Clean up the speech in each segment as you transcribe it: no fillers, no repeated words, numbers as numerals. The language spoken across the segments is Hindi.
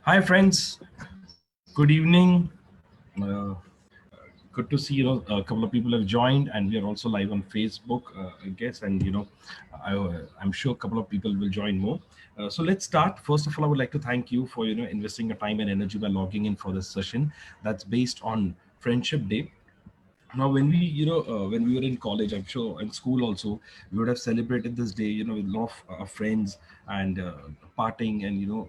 Hi, friends. Good evening. Uh, Good to see a couple of people have joined, and we are also live on Facebook, I guess. And I'm sure a couple of people will join more. So let's start. First of all, I would like to thank you for investing your time and energy by logging in for this session. That's based on Friendship Day. Now when we when we were in college, I'm sure in school also, we would have celebrated this day with a lot of friends, and partying, and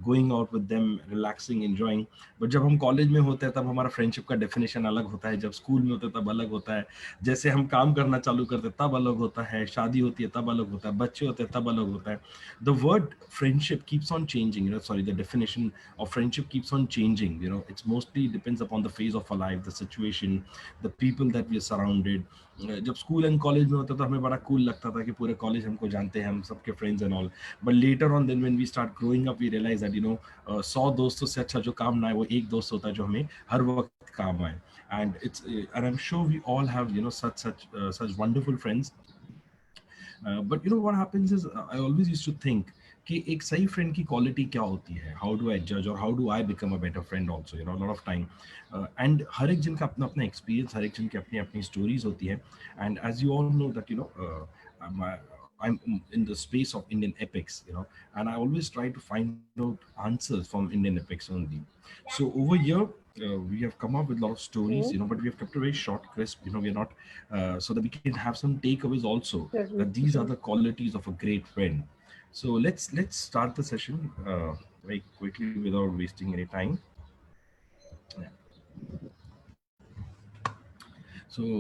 going out with them, relaxing, enjoying. But जब हम कॉलेज में होते हैं तब हमारा फ्रेंडशिप का डेफिनेशन अलग होता है, जब स्कूल में होते हैं तब अलग होता है, जैसे हम काम करना चालू करते हैं तब अलग होता है, शादी होती है तब अलग होता है, बच्चे होते हैं तब अलग होता है. The word friendship keeps on changing, sorry, the definition of friendship keeps on changing. It's mostly depends upon the phase of our life, the situation, the people that we are surrounded. जब स्कूल एंड कॉलेज में होता तो हमें बड़ा कूल लगता था कि पूरे कॉलेज हमको जानते हैं, हम सबके friends and all. But later on then when we start growing up we realize that 100 दोस्तों से अच्छा जो काम ना है वो एक दोस्त होता है जो हमें हर वक्त काम आए. And I'm sure we all have such wonderful friends. But what happens is, I always used to think कि एक सही फ्रेंड की क्वालिटी क्या होती है, हाउ डू आई जज और how do I become a better friend also, lot of time. And हर एक जन का अपना अपना एक्सपीरियंस, हर एक जन की अपनी अपनी स्टोरीज होती है. And as you all know that I'm in the space of Indian epics, and I always try to find out answers from Indian epics only. So over here, we have come up with a lot of stories, Hmm. but we have kept it very short, crisp. We're not so that we can have some takeaways also. Certainly, That these are sure. the qualities of a great friend. So let's start the session very quickly without wasting any time. Yeah. So,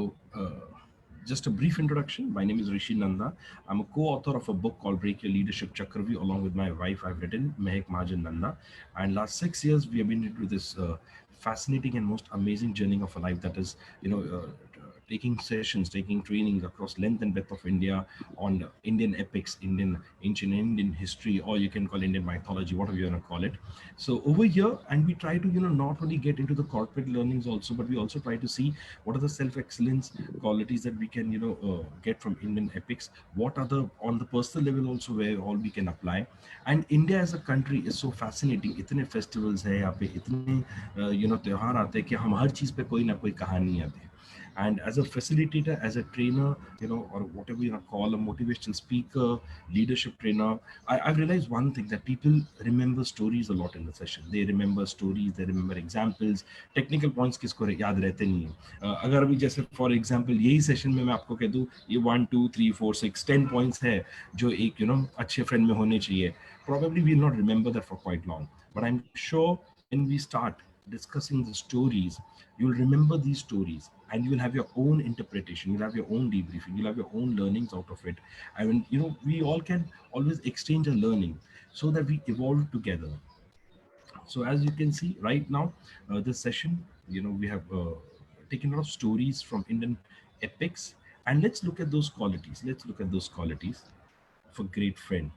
just a brief introduction. My name is Rishi Nanda. I'm a co-author of a book called Break Your Leadership Chakravi, along with my wife. I've written Mehak Mahajan Nanda, and last 6 years we have been into this fascinating and most amazing journey of a life. That is, taking sessions, taking trainings across length and breadth of India on Indian epics, Indian ancient Indian history, or you can call Indian mythology, whatever you want to call it. So over here, and we try to not only get into the corporate learnings also, but we also try to see what are the self excellence qualities that we can get from Indian epics. What are the on the personal level also where all we can apply. And India as a country is so fascinating. इतने festivals है यहाँ पे, इतने त्योहार आते हैं कि हम हर चीज पे कोई ना कोई कहानी आती है. And as a facilitator, as a trainer, or whatever you call, a motivational speaker, leadership trainer, I've realized one thing, that people remember stories a lot in the session. They remember stories, they remember examples. Technical points किसको याद रहते नहीं है. अगर अभी जैसे फॉर एग्जाम्पल यही सेशन में मैं आपको कह दूं ये 1 2 3 4 6 10 पॉइंट्स है जो एक अच्छे फ्रेंड में होने चाहिए, probably we'll not remember that for quite long. But I'm sure when we start discussing the stories, you'll remember these stories, and you'll have your own interpretation, you'll have your own debriefing, you'll have your own learnings out of it. I mean, we all can always exchange a learning so that we evolve together. So as you can see right now, this session, we have taken a lot of stories from Indian epics, and let's look at those qualities. Let's look at those qualities of a great friend.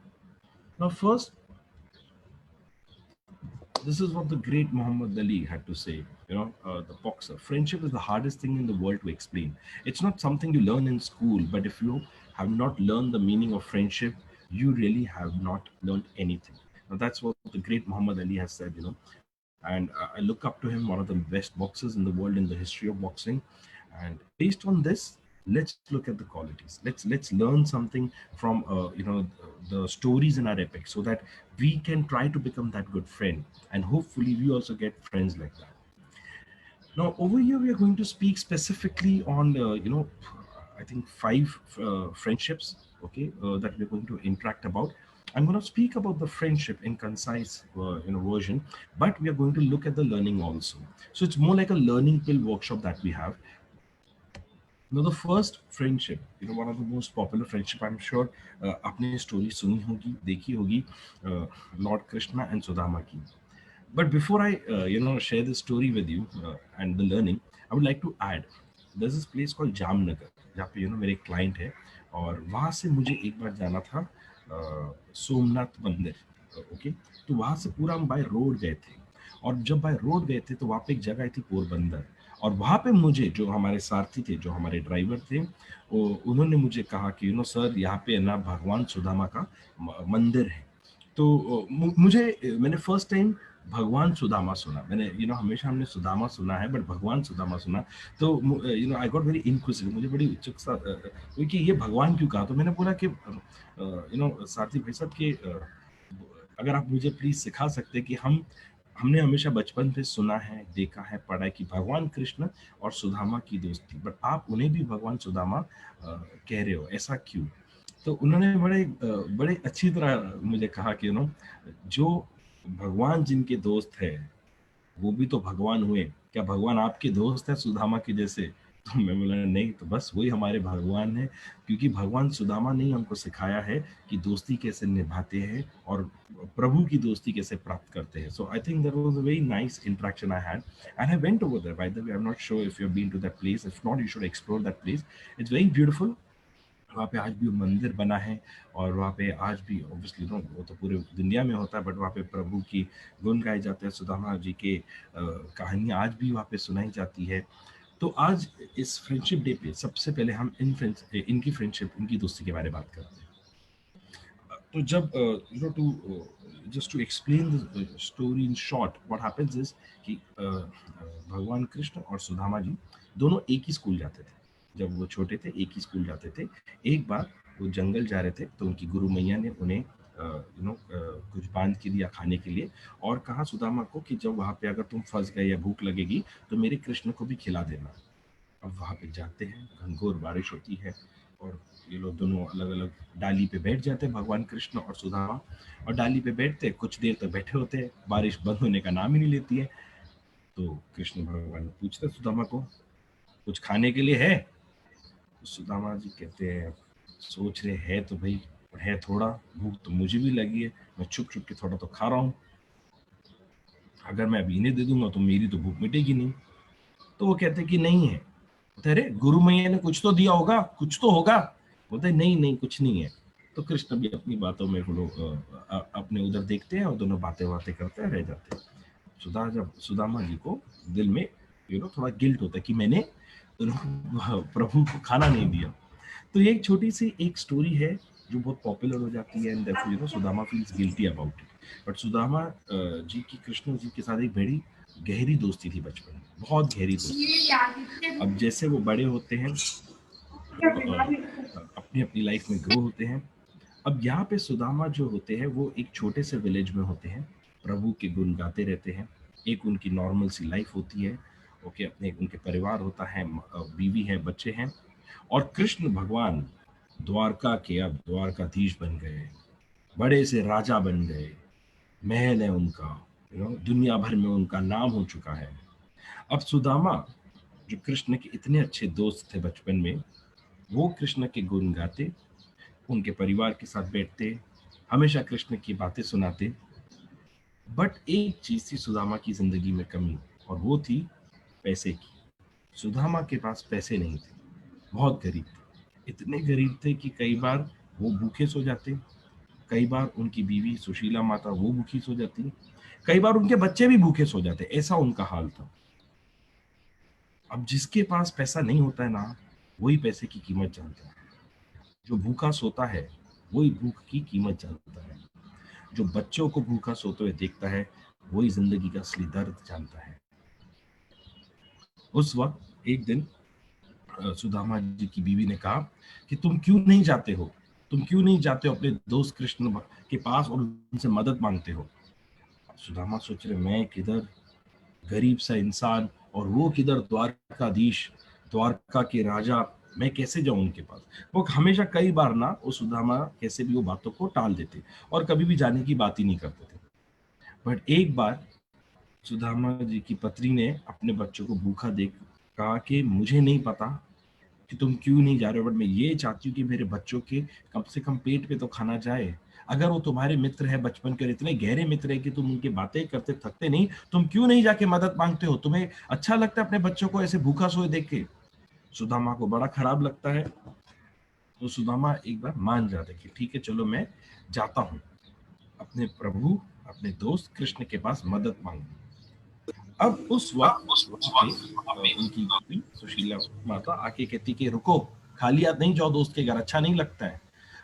Now, first, this is what the great Muhammad Ali had to say. The boxer. Friendship is the hardest thing in the world to explain. It's not something you learn in school, but if you have not learned the meaning of friendship, you really have not learned anything. Now, that's what the great Muhammad Ali has said. And I look up to him, one of the best boxers in the world in the history of boxing. And based on this, let's look at the qualities. Let's learn something from the stories in our epic, so that we can try to become that good friend, and hopefully we also get friends like that. Now over here we are going to speak specifically on I think five friendships, okay, that we're going to interact about. I'm going to speak about the friendship in concise version, but we are going to look at the learning also. So it's more like a learning pill workshop that we have. Now, the first friendship, one of the most popular friendship, I'm sure आपने story सुनी होगी, देखी होगी, Lord Krishna and Sudama की. But before I, share the story with you and the learning, I would like to add, there's this place called Jamnagar, जहाँ पे मेरे एक client है, और वहाँ से मुझे एक बार जाना था सोमनाथ मंदिर, ओके. तो वहाँ से पूरा हम बाय रोड गए थे, और जब बाय रोड गए थे तो वहाँ पे एक जगह थी पोरबंदर, और वहाँ पे मुझे जो हमारे सारथी थे, जो हमारे ड्राइवर थे, वो उन्होंने मुझे कहा कि सर यहाँ पे ना भगवान सुदामा का मंदिर है, तो मैंने फर्स्ट टाइम भगवान सुदामा सुना। मैंने हमेशा हमने सुदामा सुना है, बट भगवान सुदामा सुना। तो आई गॉट वेरी इंक्विजिटिव, मुझे बड़ी उत्सुकता हुई कि ये भगवान क्यों कहा। तो मैंने बोला कि सारथी भाई साहब कि अगर आप मुझे प्लीज सिखा सकते कि हमने हमेशा बचपन से सुना है, देखा है, पढ़ा है कि भगवान कृष्ण और सुदामा की दोस्ती, बट आप उन्हें भी भगवान सुदामा कह रहे हो, ऐसा क्यों। तो उन्होंने बड़े अच्छी तरह मुझे कहा कि जो भगवान जिनके दोस्त है वो भी तो भगवान हुए, क्या भगवान आपके दोस्त है सुदामा के जैसे। तो मैं बोला नहीं, तो बस वही हमारे भगवान है, क्योंकि भगवान सुदामा ने ही हमको सिखाया है कि दोस्ती कैसे निभाते हैं और प्रभु की दोस्ती कैसे प्राप्त करते हैं। So I think that was a very nice interaction I had and I went over there. By the way, I am not sure if you have been to that place, if not you should explore that place, it's very beautiful. वहाँ पे आज भी मंदिर बना है और वहाँ पे आज भी ऑब्वियसली वो तो पूरे दुनिया में होता है, बट वहाँ पे प्रभु की गुण गाए जाते हैं, सुदामा जी के कहानियाँ आज भी वहाँ पे सुनाई जाती है। तो आज इस फ्रेंडशिप डे पे सबसे पहले हम इनकी फ्रेंडशिप, इनकी दोस्ती के बारे में बात करते हैं। तो जब to just to explain the story in short, what happens is कि भगवान कृष्ण और सुदामा जी दोनों एक ही स्कूल जाते थे। जब वो छोटे थे एक ही स्कूल जाते थे। एक बार वो जंगल जा रहे थे तो उनकी गुरु मैया ने उन्हें कुछ बांध के दिया खाने के लिए और कहा सुदामा को कि जब वहाँ पे अगर तुम फंस गए या भूख लगेगी तो मेरे कृष्ण को भी खिला देना। अब वहाँ पे जाते हैं, घनघोर बारिश होती है और ये लोग दोनों अलग अलग डाली पे बैठ जाते हैं, भगवान कृष्ण और सुदामा। और डाली पे बैठते कुछ देर तक बैठे होते हैं, बारिश बंद होने का नाम ही नहीं लेती है। तो कृष्ण भगवान पूछते सुदामा को, कुछ खाने के लिए है। तो सुदामा जी कहते हैं, सोच रहे हैं तो भाई है थोड़ा, भूख तो मुझे भी लगी है, मैं छुप छुप के थोड़ा तो खा रहा हूँ, अगर मैं अभी इन्हें दे दूंगा तो मेरी तो भूख मिटेगी नहीं। तो वो कहते कि नहीं है। बोलते अरे गुरु मैया ने कुछ तो दिया होगा, कुछ तो होगा। बोलते नहीं नहीं कुछ नहीं है। तो कृष्ण भी अपनी बातों में अपने उधर देखते हैं और दोनों बातें बातें करते हैं, रह जाते हैं। सुदामा जी को दिल में थोड़ा गिल्ट होता है कि मैंने प्रभु को खाना नहीं दिया। तो ये एक छोटी सी एक स्टोरी है जो बहुत पॉपुलर हो जाती है and therefore Sudama feels guilty about it. But Sudama ji की कृष्ण जी के साथ एक बड़ी गहरी दोस्ती थी बचपन में, बहुत गहरी दोस्ती। अब जैसे वो बड़े होते हैं अपनी अपनी लाइफ में ग्रो होते हैं। अब यहाँ पे सुदामा जो होते हैं वो एक छोटे से विलेज में होते हैं, प्रभु के गुण गाते रहते हैं। एक उनकी नॉर्मल सी लाइफ होती है, ओके, अपने उनके परिवार होता है, बीवी है, बच्चे हैं। और कृष्ण भगवान द्वारका के अब द्वारकाधीश बन गए, बड़े से राजा बन गए, महल है उनका, दुनिया भर में उनका नाम हो चुका है। अब सुदामा जो कृष्ण के इतने अच्छे दोस्त थे बचपन में, वो कृष्ण के गुण गाते, उनके परिवार के साथ बैठते, हमेशा कृष्ण की बातें सुनाते। बट एक चीज थी सुदामा की जिंदगी में कमी, और वो थी पैसे की। सुदामा के पास पैसे नहीं थे, बहुत गरीब थे, इतने गरीब थे कि कई बार वो भूखे सो जाते, कई बार उनकी बीवी सुशीला माता वो भूखी सो जाती, कई बार उनके बच्चे भी भूखे सो जाते, ऐसा उनका हाल था। अब जिसके पास पैसा नहीं होता है ना, वही पैसे की कीमत जानता है। जो भूखा सोता है वही भूख की कीमत जानता है। जो बच्चों को भूखा सोते हुए देखता है वही जिंदगी का असली दर्द जानता है। उस वक्त एक दिन सुदामा जी की बीवी ने कहा कि तुम क्यों नहीं जाते हो, तुम क्यों नहीं जाते हो अपने दोस्त कृष्ण के पास और उनसे मदद मांगते हो। सुदामा सोच रहे, मैं किधर गरीब सा इंसान और वो किधर द्वारकाधीश, द्वारका के राजा, मैं कैसे जाऊं उनके पास। वो हमेशा कई बार ना वो सुदामा कैसे भी वो बातों को टाल देते और कभी भी जाने की बात ही नहीं करते थे। बट एक बार सुदामा जी की पत्नी ने अपने बच्चों को भूखा देख कहा कि मुझे नहीं पता कि तुम क्यों नहीं जा रहे हो, बट मैं ये चाहती हूँ कि मेरे बच्चों के कम से कम पेट पे तो खाना जाए। अगर वो तुम्हारे मित्र है बचपन के, इतने गहरे मित्र है कि तुम उनकी बातें करते थकते नहीं, तुम क्यों नहीं जाके मदद मांगते हो। तुम्हें अच्छा लगता है अपने बच्चों को ऐसे भूखा सोए देख के। सुदामा को बड़ा खराब लगता है। तो सुदामा एक बार मान जाते कि ठीक है चलो मैं जाता हूँ अपने प्रभु, अपने दोस्त कृष्ण के पास मदद मांगने। अब उस वक्त वहाँ पे उनकी बीवी सुशीला माता आके कहती कि रुको, खाली हाथ नहीं जाओ दोस्त के घर, अच्छा नहीं लगता है।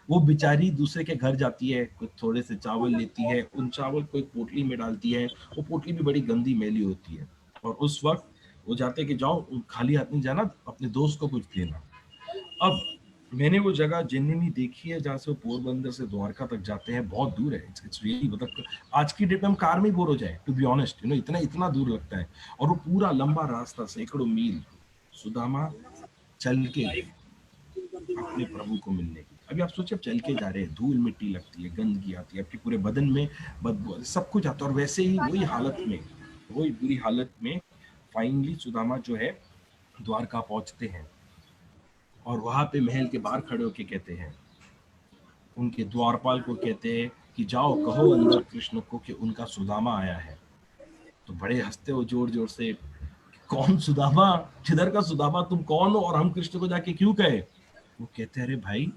वो बेचारी दूसरे के घर जाती है, कुछ थोड़े से चावल लेती है, उन चावल को एक पोटली में डालती है, वो पोटली भी बड़ी गंदी मैली होती है, और उस वक्त वो जाते कि जाओ खाली हाथ नहीं जाना, अपने दोस्त को कुछ देना। अब मैंने वो जगह जेन्युइनली देखी है जहाँ से वो पोरबंदर से द्वारका तक जाते हैं, बहुत दूर है, इट्स रियली, मतलब आज की डेट में हम कार में ही बोर हो जाए, टू बी ऑनेस्ट, इतना इतना दूर लगता है। और वो पूरा लंबा रास्ता, सैकड़ों मील सुदामा चल के गए अपने प्रभु को मिलने की। अभी आप सोचिए, आप चल के जा रहे हैं, धूल मिट्टी लगती है, गंदगी आती है, आपके पूरे बदन में बदबू, सब कुछ आता है, और वैसे ही वही बुरी हालत में फाइनली सुदामा जो है द्वारका पहुंचते हैं, और वहां पे महल के बाहर खड़े होके कहते हैं, उनके द्वारपाल को कहते हैं कि जाओ कहो अंदर कृष्ण को कि उनका सुदामा आया है। तो बड़े हंसते हो जोर जोर से, कौन सुदामा, किधर का सुदामा, तुम कौन हो और हम कृष्ण को जाके क्यों कहे। वो कहते हैं, अरे भाई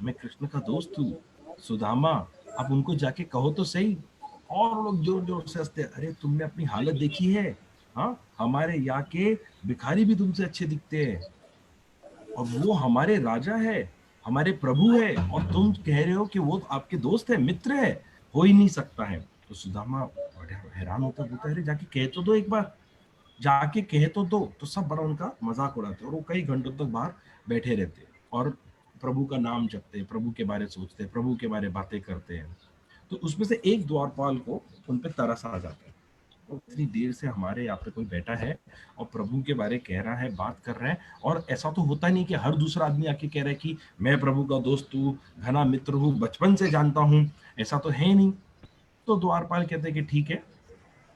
मैं कृष्ण का दोस्त हूँ, सुदामा, अब उनको जाके कहो तो सही। और लोग जोर जोर से हंसते हैं, अरे तुमने अपनी हालत देखी है, हाँ हमारे यहाँ के भिखारी भी तुमसे अच्छे दिखते हैं, और वो हमारे राजा है, हमारे प्रभु है, और तुम कह रहे हो कि वो आपके दोस्त है, मित्र है, हो ही नहीं सकता है। तो सुदामा बड़े हैरान होता, बोलता है, अरे जाके कह तो दो एक बार, जाके कह तो दो। तो सब बड़ा उनका मजाक उड़ाते, और वो कई घंटों तक बाहर बैठे रहते और प्रभु का नाम जपते, प्रभु के बारे सोचते, प्रभु के बारे बातें करते हैं। तो उसमें से एक द्वारपाल को उन पे तरस आ जाता है, और इतनी देर से हमारे यहाँ पे कोई बैठा है और प्रभु के बारे कह रहा है, बात कर रहा है, और ऐसा तो होता नहीं कि हर दूसरा आदमी आके कह रहा है कि मैं प्रभु का दोस्त हूँ, घना मित्र हूँ, बचपन से जानता हूँ, ऐसा तो है नहीं। तो द्वारपाल कहते हैं कि ठीक है,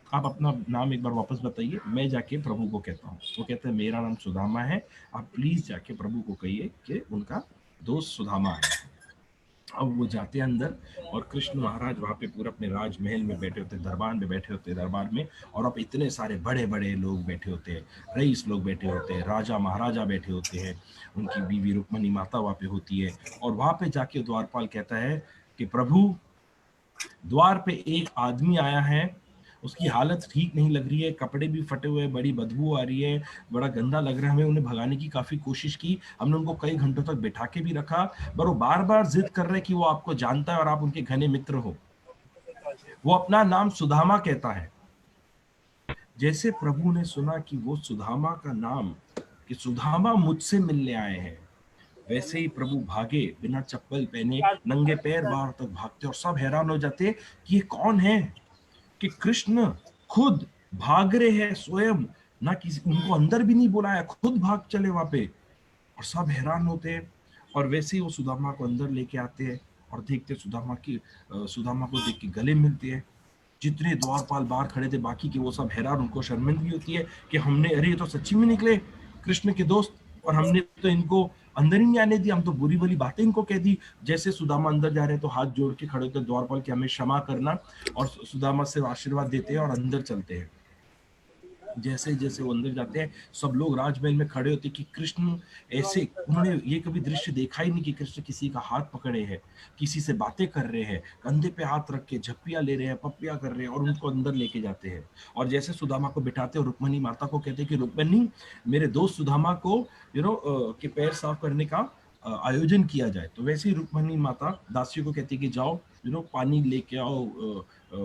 आप अपना नाम एक बार वापस बताइए, मैं जाके प्रभु को कहता हूँ। वो कहते हैं, मेरा नाम सुदामा है, आप प्लीज जाके प्रभु को कहिए कि उनका दोस्त सुदामा आया है। अब वो जाते हैं अंदर, और कृष्ण महाराज वहां पे पूरा अपने राजमहल में बैठे होते, दरबार में बैठे होते, दरबार में, और अब इतने सारे बड़े बड़े लोग बैठे होते हैं, रईस लोग बैठे होते हैं, राजा महाराजा बैठे होते हैं, उनकी बीवी रुक्मणी माता वहां पे होती है। और वहां पे जाके द्वारपाल कहता है कि प्रभु, द्वार पे एक आदमी आया है, उसकी हालत ठीक नहीं लग रही है, कपड़े भी फटे हुए, बड़ी बदबू आ रही है, बड़ा गंदा लग रहा है, हमें उन्हें भगाने की काफी कोशिश की, हमने उनको कई घंटों तक बिठा के भी रखा, पर वो बार बार जिद कर रहे कि वो आपको जानता है और आप उनके घने मित्र हो। वो अपना नाम सुदामा कहता है। जैसे प्रभु ने सुना कि वो सुदामा का नाम, कि सुदामा मुझसे मिलने आए हैं, वैसे ही प्रभु भागे, बिना चप्पल पहने नंगे पैर बाहर तक भागते, और सब हैरान हो जाते कि ये कौन है, कि कृष्ण खुद भाग रहे हैं स्वयं, ना किसी, उनको अंदर भी नहीं बुलाया, खुद भाग चले वहां पे, और सब हैरान होते हैं। और वैसे ही वो सुदामा को अंदर लेके आते हैं, और देखते सुदामा को देख के गले मिलते हैं। जितने द्वारपाल बाहर खड़े थे बाकी के, वो सब हैरान, उनको शर्मिंदगी होती है कि हमने, अरे ये तो सच्ची में निकले कृष्ण के दोस्त, और हमने तो इनको अंदर ही नहीं आने दिया, हम तो बुरी बुरी बातें इनको कह दी। जैसे सुदामा अंदर जा रहे हैं तो हाथ जोड़ के खड़े होते द्वारपाल कि हमें क्षमा करना, और सुदामा से आशीर्वाद देते हैं और अंदर चलते हैं। जैसे जैसे वो अंदर जाते हैं, सब लोग राजमहल में खड़े होते कि कृष्ण ऐसे, उन्होंने ये कभी दृश्य देखा ही नहीं कि कृष्ण किसी का हाथ पकड़े हैं, किसी से बातें कर रहे हैं, कंधे पे हाथ रख के झप्पियां ले रहे हैं, पप्पियां कर रहे हैं, और उनको अंदर लेके जाते हैं। और जैसे सुदामा को बिठाते हैं, रुक्मणी माता को कहते हैं कि रुक्मणी, मेरे दोस्त सुदामा को के पैर साफ करने का आयोजन किया जाए। तो वैसे ही रुक्मणी माता दासियों को कहती है कि जाओ पानी लेके आओ,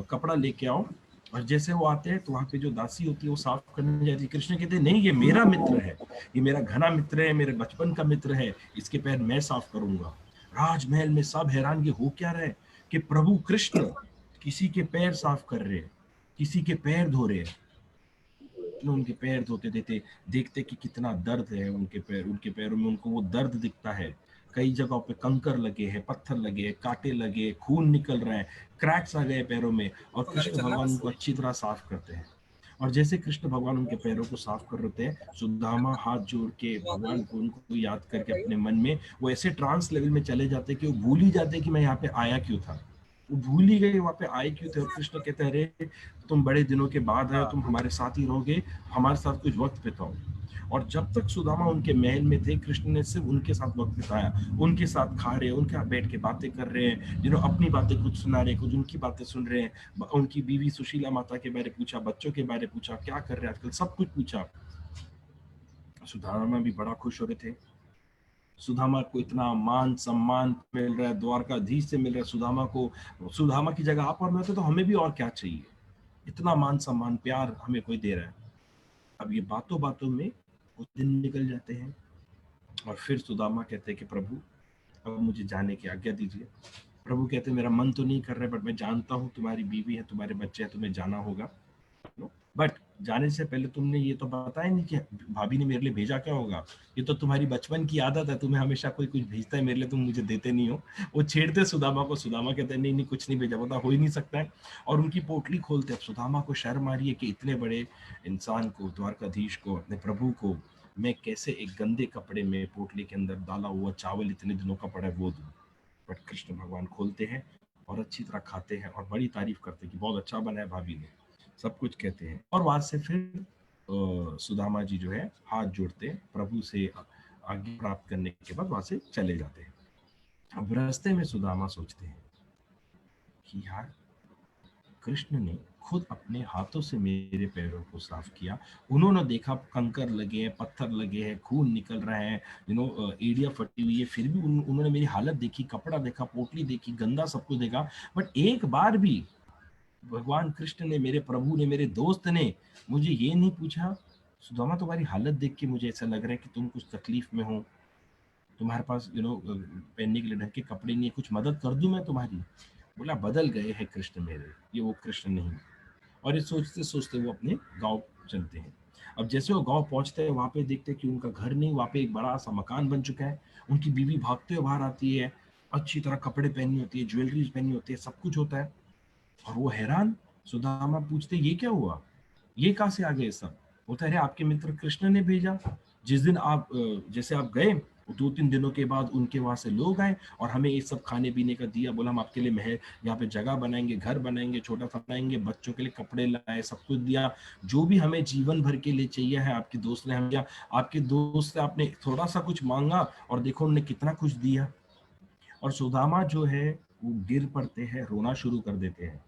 कपड़ा लेके आओ। और जैसे वो आते हैं तो वहां पे जो दासी होती है वो साफ करने जाती है। कृष्ण कहते हैं, नहीं ये मेरा मित्र है, ये मेरा घना मित्र है, मेरे बचपन का मित्र है, इसके पैर मैं साफ करूंगा। राजमहल में सब हैरान कि हो क्या रहा है, कि प्रभु कृष्ण किसी के पैर साफ कर रहे हैं, किसी के पैर धो रहे हैं। उनके पैर धोते देते देखते कि कितना दर्द है उनके पैर, उनके पैरों में उनको वो दर्द दिखता है, कई जगहों पे कंकर लगे हैं, पत्थर लगे हैं, कांटे लगे, खून निकल रहा है, क्रैक्स आ गए पैरों में, और कृष्ण भगवान उनको अच्छी तरह साफ करते हैं। और जैसे कृष्ण भगवान उनके पैरों को साफ कर रहे थे, सुदामा हाथ जोड़ के भगवान को, उनको याद करके अपने मन में वो ऐसे ट्रांस लेवल में चले जाते कि वो भूल ही जाते कि मैं यहाँ पे आया क्यों था, वो भूल ही गए वहां पे आए क्यों थे। और कृष्ण कहते हैं, अरे तुम बड़े दिनों के बाद आए, तुम हमारे साथ ही रहोगे, हमारे साथ कुछ वक्त बिताओ। और जब तक सुदामा उनके महल में थे, कृष्ण ने सिर्फ उनके साथ वक्त बिताया, उनके साथ खा रहे, उनके साथ बैठ के बातें कर रहे हैं, अपनी बातें कुछ सुना रहे, कुछ उनकी बातें सुन रहे हैं, उनकी बीवी सुशीला माता के बारे पूछा, बच्चों के बारे पूछा, क्या कर रहे हैं आजकल, सब कुछ पूछा। सुदामा भी बड़ा खुश हो रहे थे। सुदामा को इतना मान सम्मान मिल रहा है, द्वारकाधीश से मिल रहा है सुदामा को। सुदामा की जगह आप और मैं होते तो हमें भी और क्या चाहिए, इतना मान सम्मान प्यार हमें कोई दे रहा है। अब ये बातों बातों में कुछ दिन निकल जाते हैं और फिर सुदामा कहते हैं कि प्रभु अब मुझे जाने की आज्ञा दीजिए। प्रभु कहते हैं मेरा मन तो नहीं कर रहा है, बट मैं जानता हूँ तुम्हारी बीवी है, तुम्हारे बच्चे हैं, तुम्हें जाना होगा। बट जाने से पहले तुमने ये तो बताया नहीं कि भाभी ने मेरे लिए भेजा क्या होगा। ये तो तुम्हारी बचपन की आदत है, तुम्हें हमेशा कोई कुछ भेजता है मेरे लिए, तुम मुझे देते नहीं हो। वो छेड़ते सुदामा को, सुदामा कहते हैं नहीं नहीं कुछ नहीं भेजा, बता हो ही नहीं सकता है। और उनकी पोटली खोलते। अब सुदामा को शर्म आ रही है कि इतने बड़े इंसान को, द्वारकाधीश को, अपने प्रभु को मैं कैसे एक गंदे कपड़े में पोटली के अंदर डाला हुआ चावल इतने दिनों का पड़ा है वो दूं। बट कृष्ण भगवान खोलते हैं और अच्छी तरह खाते हैं और बड़ी तारीफ करते हैं कि बहुत अच्छा बना है भाभी ने, सब कुछ कहते हैं। और वहां से फिर सुदामा जी जो है हाथ जोड़ते हैं प्रभु से आज्ञा प्राप्त करने के बाद वहां से चले जाते हैं। अब रास्ते में सुदामा सोचते हैं कि यार कृष्ण ने खुद अपने हाथों से मेरे पैरों को साफ किया, उन्होंने देखा कंकर लगे हैं, पत्थर लगे हैं, खून निकल रहा है, एड़िया फटी हुई है, फिर भी उन्होंने मेरी हालत देखी, कपड़ा देखा, पोटली देखी, गंदा सब कुछ देखा, बट एक बार भी भगवान कृष्ण ने, मेरे प्रभु ने, मेरे दोस्त ने मुझे ये नहीं पूछा सुदामा तुम्हारी हालत देख के मुझे ऐसा लग रहा है कि तुम कुछ तकलीफ में हो, तुम्हारे पास पहनने के लिए ढंग के कपड़े नहीं है, कुछ मदद कर दूं मैं तुम्हारी। बोला बदल गए हैं कृष्ण मेरे, ये वो कृष्ण नहीं। और ये सोचते सोचते वो अपने गांव चलते हैं। अब जैसे वो गांव पहुंचते हैं वहां पे देखते हैं कि उनका घर नहीं, वहां पे एक बड़ा सा मकान बन चुका है। उनकी बीवी भागते हुए बाहर आती है, अच्छी तरह कपड़े पहनी होती है, ज्वेलरीज पहनी होती है, सब कुछ होता है। और वो हैरान, सुदामा पूछते ये क्या हुआ, ये कहाँ से आ गए सब। बोलता है अरे आपके मित्र कृष्ण ने भेजा, जिस दिन आप जैसे आप गए 2-3 दिनों के बाद उनके वहां से लोग आए और हमें ये सब खाने पीने का दिया, बोला हम आपके लिए महल यहाँ पे जगह बनाएंगे, घर बनाएंगे, छोटा सा बनाएंगे, बच्चों के लिए कपड़े लाए, सब कुछ दिया, जो भी हमें जीवन भर के लिए चाहिए है आपके दोस्त ने हमें दिया। आपके दोस्त से आपने थोड़ा सा कुछ मांगा और देखो उन्होंने कितना कुछ दिया। और सुदामा जो है वो गिर पड़ते हैं, रोना शुरू कर देते हैं।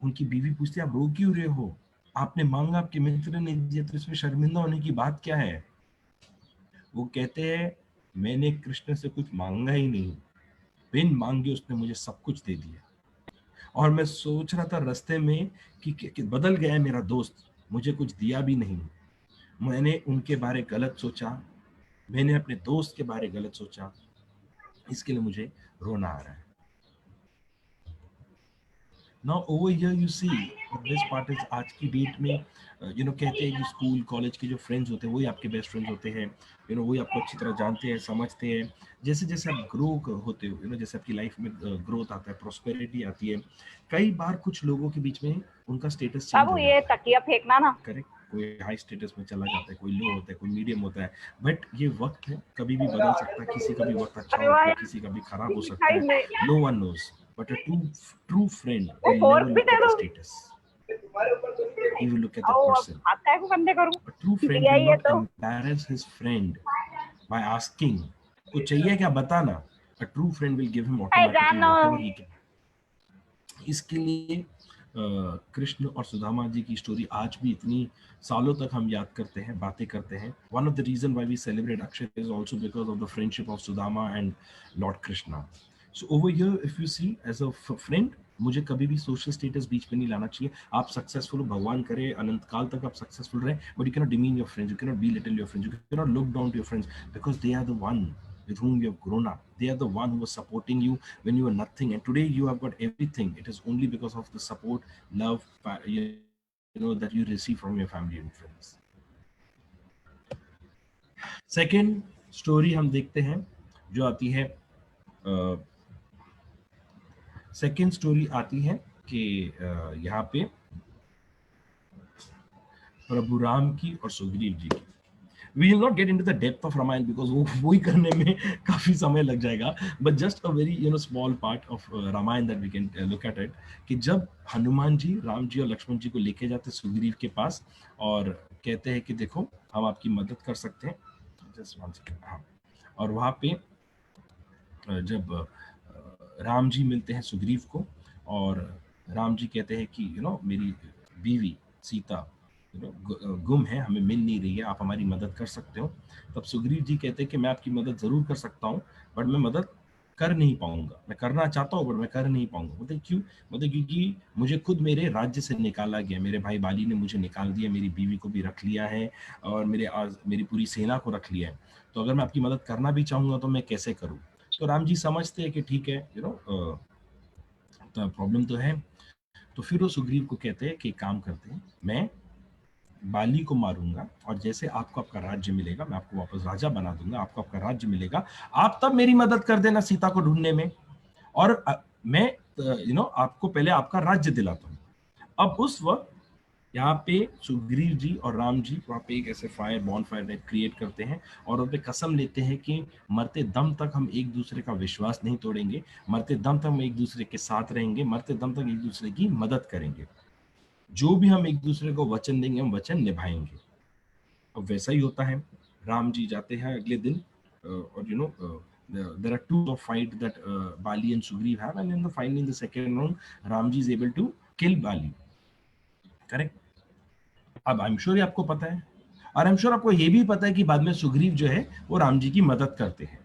उनकी बीवी पूछती है आप रो क्यों रहे हो, आपने मांगा, आपके मित्र ने दिया, तो इसमें शर्मिंदा होने की बात क्या है। वो कहते हैं मैंने कृष्ण से कुछ मांगा ही नहीं, बिन मांगे उसने मुझे सब कुछ दे दिया। और मैं सोच रहा था रास्ते में कि बदल गया है मेरा दोस्त, मुझे कुछ दिया भी नहीं। मैंने उनके बारे गलत सोचा, मैंने अपने दोस्त के बारे गलत सोचा, इसके लिए मुझे रोना आ रहा है। Now over here you see the best part is आज की डेट में कहते हैं कि स्कूल कॉलेज के जो फ्रेंड्स होते हैं वही आपके बेस्ट फ्रेंड्स होते हैं। वही आपको अच्छी तरह जानते हैं, समझते हैं। जैसे जैसे आप ग्रो होते हो, जैसे आपकी लाइफ में ग्रोथ आता है, प्रोस्पेरिटी आती है, कई बार कुछ लोगों के बीच में उनका स्टेटस चेंज बाबू हो ये जाता है। तकिया फेंकना ना। करेक्ट, कोई हाई स्टेटस में चला जाता है, कोई लो होता है, कोई मीडियम होता है। बट ये वक्त है, कभी भी बदल सकता है, किसी का भी वक्त अच्छा अरे वाह होता है, यार, किसी का भी खराब हो सकता मिठाई है। ले। No one knows, but a true friend वो will फोर्क never भी look दे at the दो। status, he will look at the आओ अब person. हाथ का है बंदे करूँ। A true खिच friend गया will ये not तो। embarrass his friend by asking कुछ चाहिए क्या बताना। A true friend will give him hi automatically जानो। whatever he can. इसके लिए कृष्ण और सुदामा जी की स्टोरी आज भी इतनी सालों तक हम याद करते हैं, बातें करते हैं। One of the reason why we celebrate Akshay is also because of the friendship of Sudama and lord Krishna. So over here if you see as a friend, मुझे कभी भी सोशल स्टेटस बीच में नहीं लाना चाहिए। आप सक्सेसफुल हो, भगवान करे अनंत काल तक आप सक्सेसफुल रहे, but you can not demean your friends, you can not belittle your friends, you cannot look down to your friends, because they are the one with whom you have grown up. They are the one who was supporting you when you were nothing, and today you have got everything. It is only because of the support, love, that you receive from your family and friends. Second story हम देखते हैं जो आती है, सेकेंड स्टोरी आती है कि यहाँ पे प्रभु राम की और सुग्रीव जी की। We will not get into the depth of Ramayana because वो ही करने में काफी समय लग जाएगा, but just a very small part of Ramayana that we can look at it, कि जब हनुमान जी राम जी और लक्ष्मण जी को लेके जाते सुग्रीव के पास और कहते हैं कि देखो हम आपकी मदद कर सकते हैं, just one second, हाँ। और वहाँ पे जब राम जी मिलते हैं सुग्रीव को और राम जी कहते हैं कि मेरी बीवी सीता गुम है, हमें मिल नहीं रही है, आप हमारी मदद कर सकते हो। तब सुग्रीव जी कहते हैं कि मैं आपकी मदद जरूर कर सकता हूँ, बट मैं मदद कर नहीं पाऊंगा। मैं करना चाहता हूँ बट मैं कर नहीं पाऊंगा। मतलब क्यों? मतलब क्योंकि मुझे खुद मेरे राज्य से निकाला गया, मेरे भाई बाली ने मुझे निकाल दिया, मेरी बीवी को भी रख लिया है और मेरी पूरी सेना को रख लिया है। तो अगर मैं आपकी मदद करना भी चाहूंगा तो मैं कैसे करूँ? तो राम जी समझते हैं कि ठीक है, तो प्रॉब्लम तो है। तो फिर वो सुग्रीव को कहते हैं कि एक काम करते हैं, मैं बाली को मारूंगा और जैसे आपको आपका राज्य मिलेगा, मैं आपको वापस राजा बना दूंगा, आपको आपका राज्य मिलेगा, आप तब मेरी मदद कर देना सीता को ढूंढने में। और मैं आपको पहले आपका राज्य दिलाता हूँ। अब उस वक्त यहाँ पे सुग्रीव जी और राम जी वहाँ पे एक ऐसे बॉन फायर क्रिएट करते हैं और उन पे कसम लेते हैं कि मरते दम तक हम एक दूसरे का विश्वास नहीं तोड़ेंगे, मरते दम तक हम एक दूसरे के साथ रहेंगे, मरते दम तक एक दूसरे की मदद करेंगे, जो भी हम एक दूसरे को वचन देंगे हम वचन निभाएंगे। अब वैसा ही होता है। राम जी जाते हैं अगले दिन और there are two of fight that Bali and Sugriv have, and in the final, in the second round, Ramji is able to kill Bali. Correct? अब आई एम श्योर आपको पता है, और आई एम श्योर आपको ये भी पता है कि बाद में सुग्रीव जो है वो राम जी की मदद करते हैं